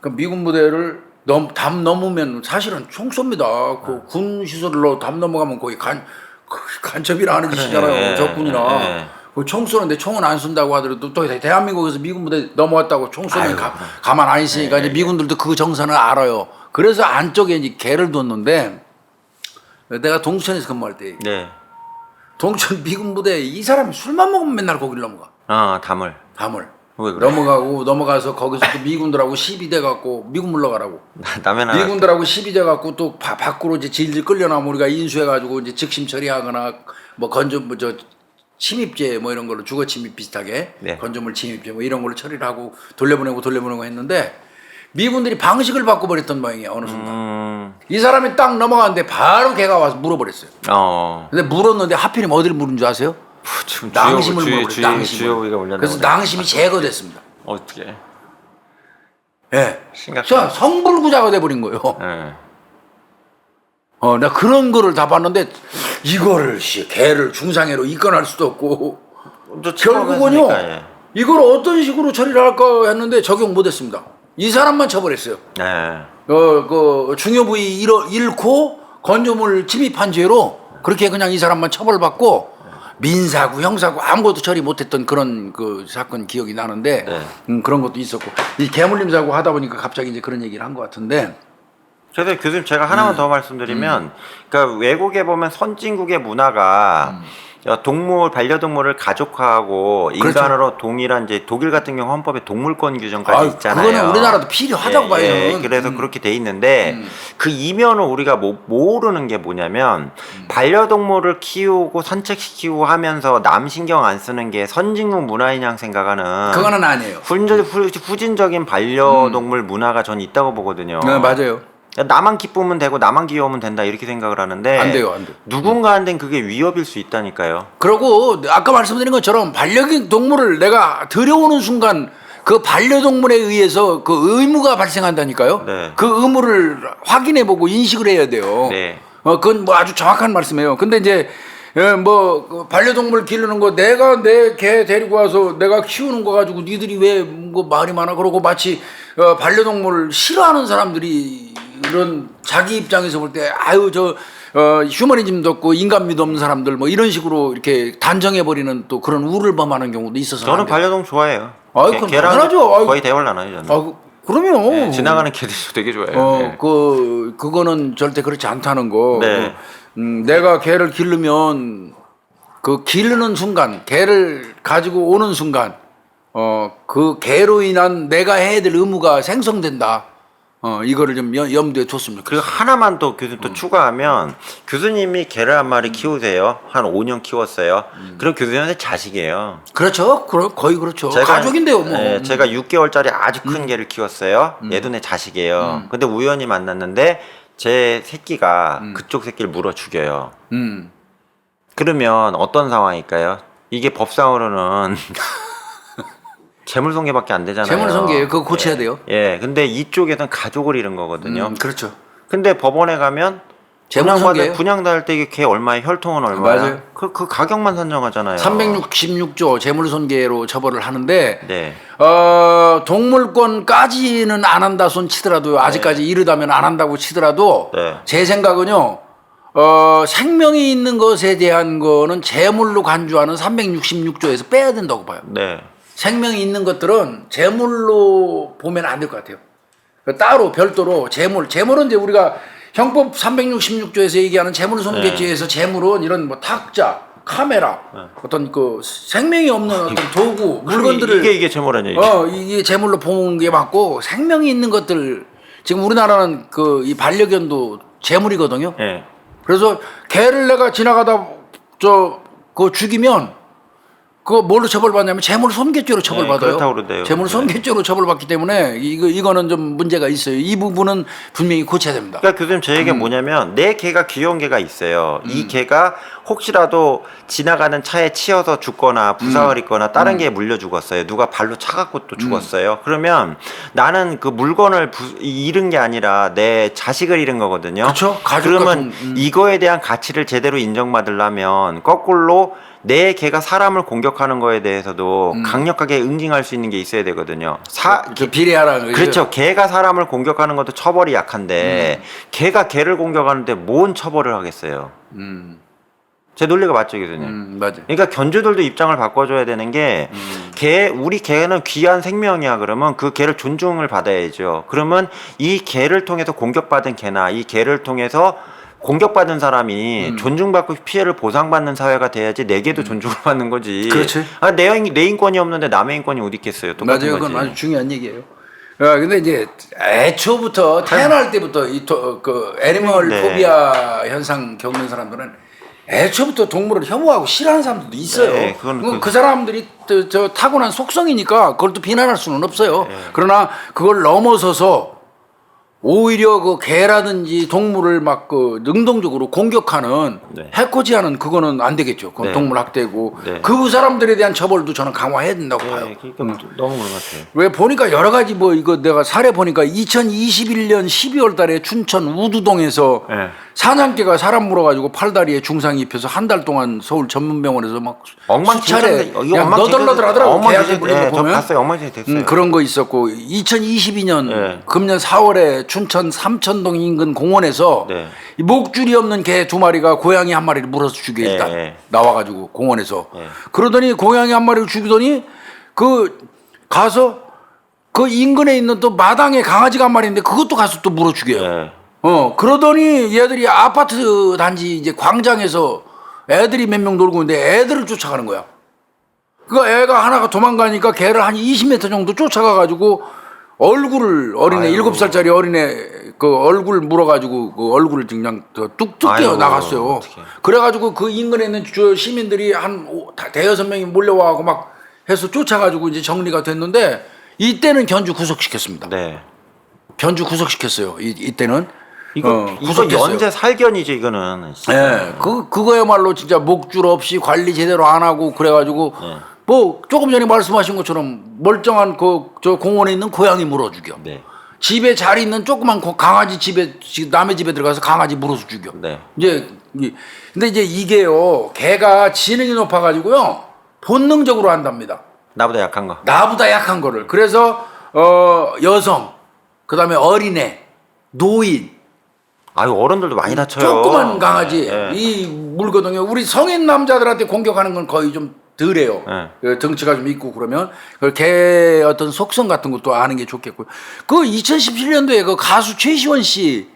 [SPEAKER 1] 그 미군 부대를 담 넘으면 사실은 총 쏩니다. 그 군 시설로 담 넘어가면 거의 간첩이라 하는 짓이잖아요.
[SPEAKER 2] 네.
[SPEAKER 1] 적군이나.
[SPEAKER 2] 네.
[SPEAKER 1] 그 총 쏘는데 총은 안 쏜다고 하더라도 또 대한민국에서 미군 부대 넘어왔다고 총 쏘면
[SPEAKER 2] 아유,
[SPEAKER 1] 가만 안 있으니까
[SPEAKER 2] 네.
[SPEAKER 1] 이제 미군들도 그 정선을 알아요. 그래서 안쪽에 이제 개를 뒀는데 내가 동천에서 근무할 때
[SPEAKER 2] 네.
[SPEAKER 1] 동천 미군 부대 이 사람이 술만 먹으면 맨날 거기를 넘어가.
[SPEAKER 2] 아, 담을.
[SPEAKER 1] 담을.
[SPEAKER 2] 왜 그래?
[SPEAKER 1] 넘어가서 거기서 또 미군들하고 시비 돼갖고 미군 물러가라고.
[SPEAKER 2] 남의 나라.
[SPEAKER 1] 미군들하고 시비 돼갖고 또 밖으로 이제 질질 끌려나면 우리가 인수해가지고 이제 즉심 처리하거나 뭐 침입죄 뭐 이런 걸로 주거 침입 비슷하게
[SPEAKER 2] 네.
[SPEAKER 1] 건조물 침입죄 뭐 이런 걸로 처리를 하고 돌려보내고 했는데 미군들이 방식을 바꿔버렸던 모양이야 어느 순간. 이 사람이 딱 넘어가는데 바로 걔가 와서 물어버렸어요. 근데 물었는데 하필이면 어디를 물은 줄 아세요?
[SPEAKER 2] 지금
[SPEAKER 1] 낭심을
[SPEAKER 2] 주요
[SPEAKER 1] 물어버렸어요.
[SPEAKER 2] 부위가 올렸나
[SPEAKER 1] 그래서
[SPEAKER 2] 보네.
[SPEAKER 1] 낭심이 제거됐습니다.
[SPEAKER 2] 어떻게?
[SPEAKER 1] 예.
[SPEAKER 2] 심각하네.
[SPEAKER 1] 성불구자가 돼버린 거예요.
[SPEAKER 2] 네.
[SPEAKER 1] 나 그런 거를 다 봤는데 이거를 개를 중상해로 입건할 수도 없고 결국은요
[SPEAKER 2] 예.
[SPEAKER 1] 이걸 어떤 식으로 처리를 할까 했는데 적용 못했습니다. 이 사람만 처벌했어요.
[SPEAKER 2] 네.
[SPEAKER 1] 그 중요 부위 잃고 건조물 침입한 죄로 그렇게 그냥 이 사람만 처벌받고 민사고 형사고 아무것도 처리 못했던 그런 그 사건 기억이 나는데
[SPEAKER 2] 네.
[SPEAKER 1] 그런 것도 있었고 이 개물림 사고 하다 보니까 갑자기 이제 그런 얘기를 한 것 같은데.
[SPEAKER 2] 그래서 교수님 제가 하나만 더 말씀드리면, 그러니까 외국에 보면 선진국의 문화가 반려동물을 가족화하고 인간으로 동일한 이제 독일 같은 경우 헌법에 동물권 규정까지 있잖아요.
[SPEAKER 1] 그거는 우리나라도 필요하다고 봐요. 저는.
[SPEAKER 2] 그래서 그렇게 돼 있는데 그 이면을 우리가 모르는 게 뭐냐면 반려동물을 키우고 산책시키고 하면서 남 신경 안 쓰는 게 선진국 문화이냐 생각하는
[SPEAKER 1] 그거는 아니에요.
[SPEAKER 2] 후진적인 반려동물 문화가 전 있다고 보거든요.
[SPEAKER 1] 네, 맞아요.
[SPEAKER 2] 나만 기쁘면 되고 나만 귀여우면 된다 이렇게 생각을 하는데
[SPEAKER 1] 안 돼요, 안 돼요.
[SPEAKER 2] 누군가한테는 그게 위협일 수 있다니까요.
[SPEAKER 1] 그리고 아까 말씀드린 것처럼 반려동물을 내가 들여오는 순간 그 반려동물에 의해서 그 의무가 발생한다니까요.
[SPEAKER 2] 네.
[SPEAKER 1] 그 의무를 확인해보고 인식을 해야 돼요.
[SPEAKER 2] 네.
[SPEAKER 1] 그건 뭐 아주 정확한 말씀이에요. 근데 이제 그 반려동물 기르는 거 내가 내 개 데리고 와서 내가 키우는 거 가지고 니들이 왜 뭐 말이 많아 그러고 마치 반려동물 싫어하는 사람들이 이런 자기 입장에서 볼 때 아유 저 휴머니즘도 없고 인간미도 없는 사람들 뭐 이런 식으로 이렇게 단정해버리는 또 그런 우를 범하는 경우도 있어서
[SPEAKER 2] 저는 반려동 좋아해요.
[SPEAKER 1] 아이, 그럼
[SPEAKER 2] 걔랑
[SPEAKER 1] 당연하죠. 아이,
[SPEAKER 2] 거의 대화를 안 하죠. 저는.
[SPEAKER 1] 그럼요.
[SPEAKER 2] 네, 지나가는 개들도 되게 좋아해요. 네.
[SPEAKER 1] 그거는 절대 그렇지 않다는 거.
[SPEAKER 2] 네.
[SPEAKER 1] 내가 개를 기르면 그 기르는 순간, 개를 가지고 오는 순간, 그 개로 인한 내가 해야 될 의무가 생성된다. 이거를 좀 염두에 뒀으면
[SPEAKER 2] 그리고
[SPEAKER 1] 좋겠어요.
[SPEAKER 2] 하나만 또 교수님 또 추가하면 교수님이 개를 한 마리 키우세요. 한 5년 키웠어요. 그럼 교수님한테 자식이에요.
[SPEAKER 1] 그렇죠. 거의 그렇죠. 가족인데요, 뭐.
[SPEAKER 2] 네, 제가 6개월짜리 아주 큰 개를 키웠어요. 얘도 내 자식이에요. 근데 우연히 만났는데 제 새끼가 그쪽 새끼를 물어 죽여요. 그러면 어떤 상황일까요? 이게 법상으로는 재물손괴밖에 안 되잖아요.
[SPEAKER 1] 재물손괴예요. 그거 고쳐야
[SPEAKER 2] 예.
[SPEAKER 1] 돼요.
[SPEAKER 2] 예, 근데 이쪽에서는 가족을 잃은 거거든요.
[SPEAKER 1] 그렇죠.
[SPEAKER 2] 근데 법원에 가면
[SPEAKER 1] 재물손괴예요.
[SPEAKER 2] 분양받을 때 이게 개 얼마에 혈통은 얼마야?
[SPEAKER 1] 맞아요.
[SPEAKER 2] 그 가격만 산정하잖아요.
[SPEAKER 1] 366조 재물손괴로 처벌을 하는데
[SPEAKER 2] 네.
[SPEAKER 1] 동물권까지는 안 한다 손 치더라도 아직까지 이르다면 안 한다고 치더라도
[SPEAKER 2] 네.
[SPEAKER 1] 제 생각은요. 생명이 있는 것에 대한 거는 재물로 간주하는 366조에서 빼야 된다고 봐요.
[SPEAKER 2] 네.
[SPEAKER 1] 생명이 있는 것들은 재물로 보면 안 될 것 같아요. 따로 별도로 재물은 이제 우리가 형법 366조에서 얘기하는 재물손괴죄에서 재물은 이런 뭐 탁자, 카메라, 어떤 그 생명이 없는 어떤 도구, 물건들을
[SPEAKER 2] 이게 재물 아니에요?
[SPEAKER 1] 이게 재물로 보는 게 맞고 생명이 있는 것들 지금 우리나라는 그 이 반려견도 재물이거든요.
[SPEAKER 2] 네.
[SPEAKER 1] 그래서 개를 내가 지나가다 그거 죽이면 그거 뭘로 처벌받냐면 재물손괴죄로 처벌받아요.
[SPEAKER 2] 그렇다고 그러대요.
[SPEAKER 1] 재물손괴죄로 처벌받기 때문에 이거는 좀 문제가 있어요. 이 부분은 분명히 고쳐야 됩니다.
[SPEAKER 2] 그러니까 교수님 제 얘기가 뭐냐면 내 개가 귀여운 개가 있어요. 이 개가 혹시라도 지나가는 차에 치여서 죽거나 부상을 입거나 다른 개에 물려 죽었어요. 누가 발로 차갖고 또 죽었어요. 그러면 나는 그 물건을 잃은 게 아니라 내 자식을 잃은 거거든요.
[SPEAKER 1] 그렇죠.
[SPEAKER 2] 그러면 이거에 대한 가치를 제대로 인정받으려면 거꾸로 내 개가 사람을 공격하는 거에 대해서도 강력하게 응징할 수 있는 게 있어야 되거든요.
[SPEAKER 1] 비례하라는 거죠.
[SPEAKER 2] 그렇죠. 개가 사람을 공격하는 것도 처벌이 약한데 개가 개를 공격하는데 뭔 처벌을 하겠어요. 제 논리가 맞죠, 교수님?
[SPEAKER 1] 맞아요.
[SPEAKER 2] 그러니까 견주들도 입장을 바꿔줘야 되는 게 우리 개는 귀한 생명이야. 그러면 그 개를 존중을 받아야죠. 그러면 이 개를 통해서 공격받은 개나 이 개를 통해서 공격받은 사람이 존중받고 피해를 보상받는 사회가 돼야지 내 개도 존중을 받는 거지.
[SPEAKER 1] 그렇지.
[SPEAKER 2] 내 인권이 없는데 남의 인권이 어디 있겠어요. 똑같은
[SPEAKER 1] 맞아요.
[SPEAKER 2] 거지.
[SPEAKER 1] 그건 아주 중요한 얘기예요. 근데 이제 애초부터 태어날 때부터 그 애니멀
[SPEAKER 2] 네.
[SPEAKER 1] 포비아 현상 겪는 사람들은 애초부터 동물을 혐오하고 싫어하는 사람들도 있어요.
[SPEAKER 2] 네, 그건
[SPEAKER 1] 그 사람들이 저 타고난 속성이니까 그걸 또 비난할 수는 없어요.
[SPEAKER 2] 네.
[SPEAKER 1] 그러나 그걸 넘어서서 오히려 그 개라든지 동물을 막 그 능동적으로 공격하는
[SPEAKER 2] 네.
[SPEAKER 1] 해코지하는 그거는 안 되겠죠. 그건
[SPEAKER 2] 네.
[SPEAKER 1] 동물 학대고
[SPEAKER 2] 네.
[SPEAKER 1] 그 사람들에 대한 처벌도 저는 강화해야 된다고 봐요.
[SPEAKER 2] 네, 그러니까 너무 그런 것 같아요.
[SPEAKER 1] 왜 보니까 여러 가지 뭐 이거 내가 사례 보니까 2021년 12월 달에 춘천 우두동에서
[SPEAKER 2] 네.
[SPEAKER 1] 사냥개가 사람 물어가지고 팔다리에 중상이 입혀서 한 달 동안 서울 전문병원에서 막 수차례 그냥 너덜너덜하더라고. 개한테 물린 거
[SPEAKER 2] 저
[SPEAKER 1] 보면.
[SPEAKER 2] 봤어요. 엉망진창이 됐어요.
[SPEAKER 1] 그런 거 있었고 2022년
[SPEAKER 2] 네.
[SPEAKER 1] 금년 4월에 춘천 삼천동 인근 공원에서
[SPEAKER 2] 네.
[SPEAKER 1] 이 목줄이 없는 개 2마리가 고양이 1마리를 물어서 죽여 일단
[SPEAKER 2] 네.
[SPEAKER 1] 나와가지고 공원에서
[SPEAKER 2] 네.
[SPEAKER 1] 그러더니 고양이 1마리를 죽이더니 그 가서 그 인근에 있는 또 마당에 강아지가 1마리인데 그것도 가서 또 물어 죽여요.
[SPEAKER 2] 네.
[SPEAKER 1] 그러더니 얘들이 아파트 단지 이제 광장에서 애들이 몇 명 놀고 있는데 애들을 쫓아가는 거야. 그 애가 하나가 도망가니까 걔를 한 20m 정도 쫓아가가지고 얼굴을 어린애
[SPEAKER 2] 아이고.
[SPEAKER 1] 7살짜리 어린애 그 얼굴 물어가지고 그 얼굴을 그냥 뚝뚝 떼어
[SPEAKER 2] 아이고,
[SPEAKER 1] 나갔어요.
[SPEAKER 2] 어떡해.
[SPEAKER 1] 그래가지고 그 인근에 있는 시민들이 한 대여섯 명이 몰려와고 막 해서 쫓아가지고 이제 정리가 됐는데 이때는 견주 구속시켰습니다.
[SPEAKER 2] 네.
[SPEAKER 1] 견주 구속시켰어요. 이때는.
[SPEAKER 2] 이거
[SPEAKER 1] 구속됐어요.
[SPEAKER 2] 연쇄 살견이죠 이거는.
[SPEAKER 1] 예, 그거야말로 진짜 목줄 없이 관리 제대로 안 하고 그래가지고
[SPEAKER 2] 네.
[SPEAKER 1] 뭐 조금 전에 말씀하신 것처럼 멀쩡한 저 공원에 있는 고양이 물어 죽여.
[SPEAKER 2] 네.
[SPEAKER 1] 집에 잘 있는 조그만 강아지 집에 남의 집에 들어가서 강아지 물어서 죽여.
[SPEAKER 2] 네.
[SPEAKER 1] 근데 이제 이게요, 개가 지능이 높아가지고요 본능적으로 한답니다.
[SPEAKER 2] 나보다 약한 거.
[SPEAKER 1] 나보다 약한 거를. 그래서 여성, 그다음에 어린애, 노인,
[SPEAKER 2] 아유 어른들도 많이 다쳐요.
[SPEAKER 1] 조그만 강아지
[SPEAKER 2] 네.
[SPEAKER 1] 이 물거든요. 우리 성인 남자들한테 공격하는 건 거의 좀 덜해요.
[SPEAKER 2] 네.
[SPEAKER 1] 그 덩치가 좀 있고 그러면 개 어떤 속성 같은 것도 아는 게 좋겠고요. 그 2017년도에 그 가수 최시원 씨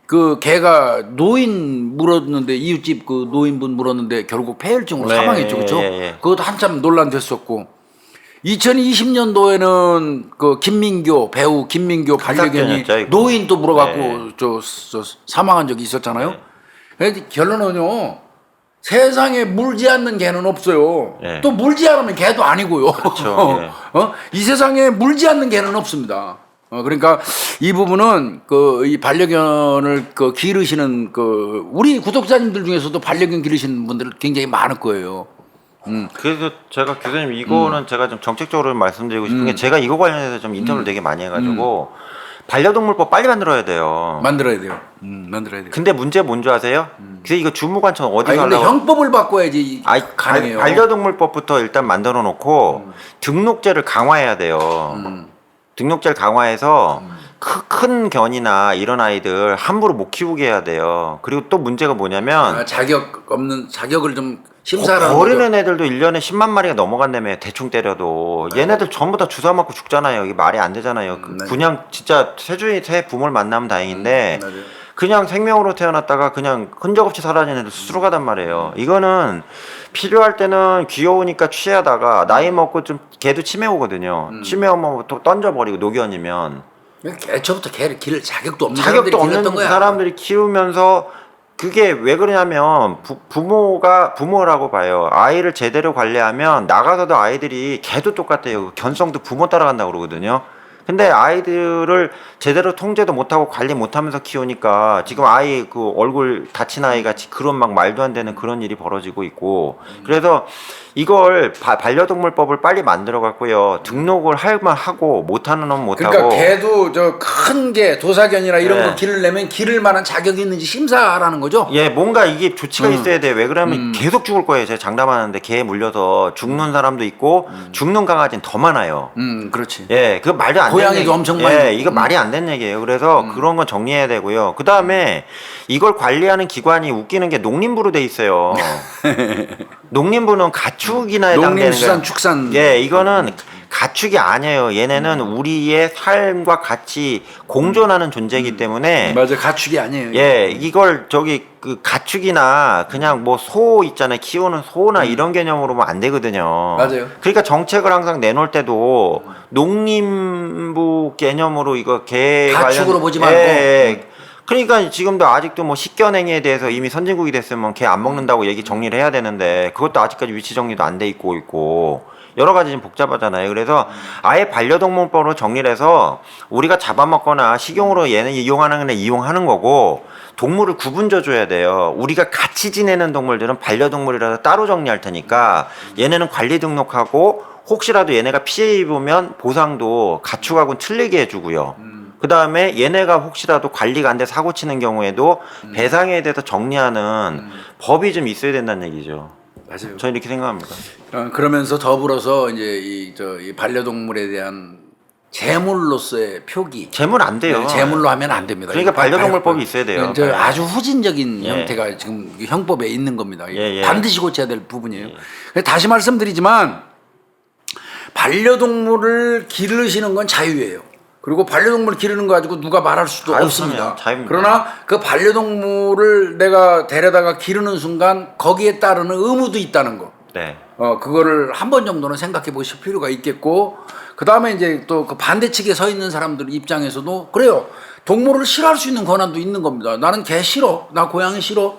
[SPEAKER 1] 그 개가 노인 물었는데 이웃집 그 노인분 물었는데 결국 폐혈증으로
[SPEAKER 2] 네,
[SPEAKER 1] 사망했죠, 그렇죠?
[SPEAKER 2] 예.
[SPEAKER 1] 그것도 한참 논란됐었고. 2020년도에는 그 배우 김민교 반려견이
[SPEAKER 2] 사건이었죠, 이거.
[SPEAKER 1] 노인 또 물어갖고
[SPEAKER 2] 네.
[SPEAKER 1] 저 사망한 적이 있었잖아요. 그래서 결론은요, 세상에 물지 않는 개는 없어요.
[SPEAKER 2] 네.
[SPEAKER 1] 또 물지 않으면 개도 아니고요.
[SPEAKER 2] 그렇죠, 예.
[SPEAKER 1] 이 세상에 물지 않는 개는 없습니다. 그러니까 이 부분은 이 반려견을 기르시는 우리 구독자님들 중에서도 반려견 기르시는 분들 굉장히 많을 거예요.
[SPEAKER 2] 그래서 제가 교수님 이거는 제가 좀 정책적으로 말씀드리고 싶은 게 제가 이거 관련해서 좀 인터뷰를 되게 많이 해가지고 반려동물법 빨리 만들어야 돼요.
[SPEAKER 1] 만들어야 돼요. 만들어야 돼요.
[SPEAKER 2] 근데 문제 뭔지 아세요? 그래서 이거 주무관청 어디서
[SPEAKER 1] 근데
[SPEAKER 2] 하려고?
[SPEAKER 1] 형법을 바꿔야지 가능해요.
[SPEAKER 2] 반려동물법부터 일단 만들어 놓고 등록제를 강화해야 돼요. 등록제를 강화해서 큰 견이나 이런 아이들 함부로 못 키우게 해야 돼요. 그리고 또 문제가 뭐냐면
[SPEAKER 1] 자격을 좀 심사하라는
[SPEAKER 2] 버리는
[SPEAKER 1] 거죠.
[SPEAKER 2] 애들도 1년에 10만 마리가 넘어간다며 대충 때려도 얘네들 전부 다 주사 맞고 죽잖아요. 이게 말이 안 되잖아요.
[SPEAKER 1] 네.
[SPEAKER 2] 그냥 진짜 새 부모를 만나면 다행인데
[SPEAKER 1] 맞아요.
[SPEAKER 2] 그냥 생명으로 태어났다가 그냥 흔적 없이 사라진 애들 스스로 가단 말이에요. 이거는 필요할 때는 귀여우니까 취하다가 나이 먹고 좀 걔도 치매 오거든요. 치매 오면 또 던져버리고 노견이면
[SPEAKER 1] 애초부터 개를 기를 자격도 없는
[SPEAKER 2] 자격도
[SPEAKER 1] 사람들이
[SPEAKER 2] 없는
[SPEAKER 1] 길렀던 거야.
[SPEAKER 2] 사람들이 키우면서 그게 왜 그러냐면 부모라고 봐요. 아이를 제대로 관리하면 나가서도 아이들이 걔도 똑같아요. 견성도 부모 따라간다고 그러거든요. 근데 아이들을 제대로 통제도 못하고 관리 못하면서 키우니까 지금 아이 그 얼굴 다친 아이 같이 그런 막 말도 안 되는 그런 일이 벌어지고 있고 그래서 이걸 반려동물법을 빨리 만들어 갖고요 등록을 할만 하고 못하는 놈 못하고
[SPEAKER 1] 그러니까 개도 저 큰 개 도사견이나 이런
[SPEAKER 2] 네.
[SPEAKER 1] 거 기르려면 기를 만한 자격이 있는지 심사하라는 거죠.
[SPEAKER 2] 예, 뭔가 이게 조치가 있어야 돼. 왜 그러면 계속 죽을 거예요. 제가 장담하는데 개에 물려서 죽는 사람도 있고 죽는 강아지는 더 많아요.
[SPEAKER 1] 그렇지.
[SPEAKER 2] 예, 그 말도 안 되는
[SPEAKER 1] 고양이도
[SPEAKER 2] 얘기.
[SPEAKER 1] 엄청 많이
[SPEAKER 2] 예, 이거 말이 안 되는 얘기예요. 그래서 그런 건 정리해야 되고요. 그 다음에 이걸 관리하는 기관이 웃기는 게 농림부로 돼 있어요. 농림부는 가축이나 해당되는
[SPEAKER 1] 농림수산축산.
[SPEAKER 2] 예, 이거는 가축이 아니에요. 얘네는 우리의 삶과 같이 공존하는 존재이기 때문에
[SPEAKER 1] 맞아, 가축이 아니에요.
[SPEAKER 2] 예, 이걸 그 가축이나 그냥 뭐 소 있잖아요. 키우는 소나 이런 개념으로 보면 안 되거든요.
[SPEAKER 1] 맞아요.
[SPEAKER 2] 그러니까 정책을 항상 내놓을 때도 농림부 개념으로 이거 개
[SPEAKER 1] 가축으로
[SPEAKER 2] 관련-
[SPEAKER 1] 보지 말고.
[SPEAKER 2] 예. 그러니까 지금도 아직도 뭐 식견행위에 대해서 이미 선진국이 됐으면 개 안 먹는다고 얘기 정리를 해야 되는데 그것도 아직까지 위치 정리도 안 돼 있고 여러 가지 좀 복잡하잖아요. 그래서 아예 반려동물법으로 정리를 해서 우리가 잡아먹거나 식용으로 얘는 이용하는 애 이용하는 거고 동물을 구분져 줘야 돼요. 우리가 같이 지내는 동물들은 반려동물이라서 따로 정리할 테니까 얘네는 관리 등록하고 혹시라도 얘네가 피해 입으면 보상도 가축하고는 틀리게 해주고요. 그 다음에 얘네가 혹시라도 관리가 안 돼 사고 치는 경우에도 배상에 대해서 정리하는 법이 좀 있어야 된다는 얘기죠.
[SPEAKER 1] 맞아요.
[SPEAKER 2] 저는 이렇게 생각합니다.
[SPEAKER 1] 그러면서 더불어서 이제 이 반려동물에 대한 재물로서의 표기.
[SPEAKER 2] 재물 안 돼요.
[SPEAKER 1] 네, 재물로 하면 안 됩니다.
[SPEAKER 2] 그러니까
[SPEAKER 1] 이거
[SPEAKER 2] 반려동물법이 있어야 돼요.
[SPEAKER 1] 저 아주 후진적인
[SPEAKER 2] 예.
[SPEAKER 1] 형태가 지금 형법에 있는 겁니다.
[SPEAKER 2] 예.
[SPEAKER 1] 반드시 고쳐야 될 부분이에요. 다시 말씀드리지만 반려동물을 기르시는 건 자유예요. 그리고 반려동물 기르는 거 가지고 누가 말할 수도 없습니다.
[SPEAKER 2] 자유입니다.
[SPEAKER 1] 그러나 그 반려동물을 내가 데려다가 기르는 순간 거기에 따르는 의무도 있다는 거.
[SPEAKER 2] 네.
[SPEAKER 1] 그거를 한 번 정도는 생각해 보실 필요가 있겠고, 그 다음에 이제 또 그 반대측에 서 있는 사람들 입장에서도 그래요. 동물을 싫어할 수 있는 권한도 있는 겁니다. 나는 개 싫어. 나 고양이 싫어.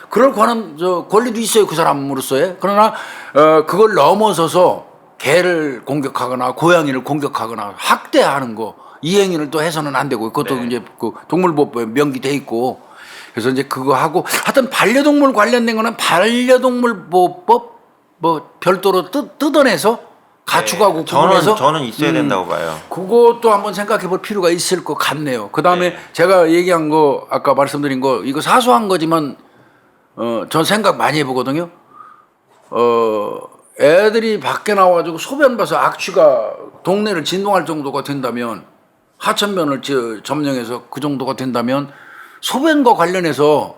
[SPEAKER 1] 그럴 권리도 있어요. 그 사람으로서의. 그러나, 그걸 넘어서서 개를 공격하거나 고양이를 공격하거나 학대하는 거, 이 행위를 또 해서는 안 되고 그것도
[SPEAKER 2] 네.
[SPEAKER 1] 이제 그 동물보호법에 명기돼 있고 그래서 이제 그거 하고 하여튼 반려동물 관련된 거는 반려동물 보호법 뭐 별도로 뜯어내서 가축하고 구분해서
[SPEAKER 2] 저는 있어야 된다고 봐요.
[SPEAKER 1] 그것도 한번 생각해 볼 필요가 있을 것 같네요. 그 다음에
[SPEAKER 2] 네.
[SPEAKER 1] 제가 얘기한 거 아까 말씀드린 거 이거 사소한 거지만 전 생각 많이 해보거든요. 애들이 밖에 나와가지고 소변 봐서 악취가 동네를 진동할 정도가 된다면 하천변을 점령해서 그 정도가 된다면 소변과 관련해서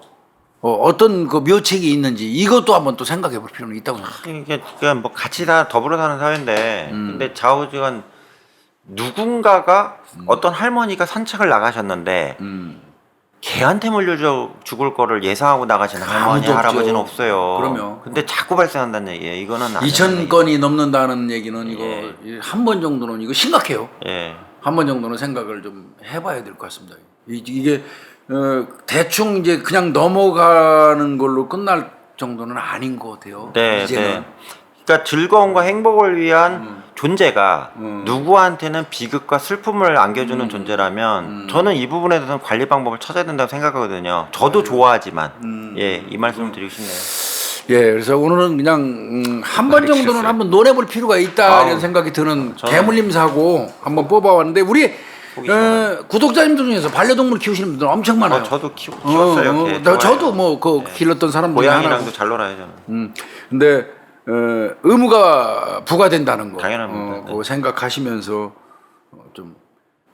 [SPEAKER 1] 어떤 그 묘책이 있는지 이것도 한번 또 생각해 볼 필요는 있다고 생각합니다.
[SPEAKER 2] 이게 그냥 뭐 같이 다 더불어 사는 사회인데 근데 좌우지간 누군가가 어떤 할머니가 산책을 나가셨는데 개한테 물려 죽을 거를 예상하고 나가시는 할머니
[SPEAKER 1] 아무도
[SPEAKER 2] 할아버지는
[SPEAKER 1] 없죠.
[SPEAKER 2] 없어요.
[SPEAKER 1] 그럼요.
[SPEAKER 2] 근데 자꾸 발생한다는 얘기예요. 이거는 안 되는
[SPEAKER 1] 2,000건이 넘는다는 얘기는 이거
[SPEAKER 2] 예.
[SPEAKER 1] 한 번 정도는 이거 심각해요.
[SPEAKER 2] 예.
[SPEAKER 1] 한 번 정도는 생각을 좀 해봐야 될 것 같습니다. 이게 대충 이제 그냥 넘어가는 걸로 끝날 정도는 아닌 것 같아요.
[SPEAKER 2] 네,
[SPEAKER 1] 이제는.
[SPEAKER 2] 네. 그러니까 즐거움과 행복을 위한 존재가 누구한테는 비극과 슬픔을 안겨주는 존재라면 저는 이 부분에 대해서는 관리 방법을 찾아야 된다고 생각하거든요. 저도 좋아하지만 예, 이 말씀을 드리고 싶네요.
[SPEAKER 1] 예, 그래서 오늘은 그냥 한 번 정도는
[SPEAKER 2] 알겠어요.
[SPEAKER 1] 한번 논해볼 필요가 있다
[SPEAKER 2] 아우,
[SPEAKER 1] 이런 생각이 드는
[SPEAKER 2] 저는-
[SPEAKER 1] 개물림 사고 한번 뽑아왔는데 우리
[SPEAKER 2] 시원하네.
[SPEAKER 1] 구독자님들 중에서 반려동물 키우시는 분들 엄청 많아요.
[SPEAKER 2] 저도 키웠어요. 개 좋아해요.
[SPEAKER 1] 저도 뭐 그 길렀던 사람 중에 하나고.
[SPEAKER 2] 고양이랑도 잘 놀아요 저는.
[SPEAKER 1] 근데 의무가 부과된다는 거
[SPEAKER 2] 당연합니다.
[SPEAKER 1] 그거 생각하시면서 좀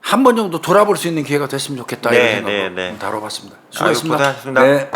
[SPEAKER 1] 한 번 정도 돌아볼 수 있는 기회가 됐으면 좋겠다
[SPEAKER 2] 네,
[SPEAKER 1] 이런 생각으로
[SPEAKER 2] 네, 네.
[SPEAKER 1] 다뤄봤습니다.
[SPEAKER 2] 아유,
[SPEAKER 1] 수고했습니다.
[SPEAKER 2] 고생하셨습니다.
[SPEAKER 1] 네.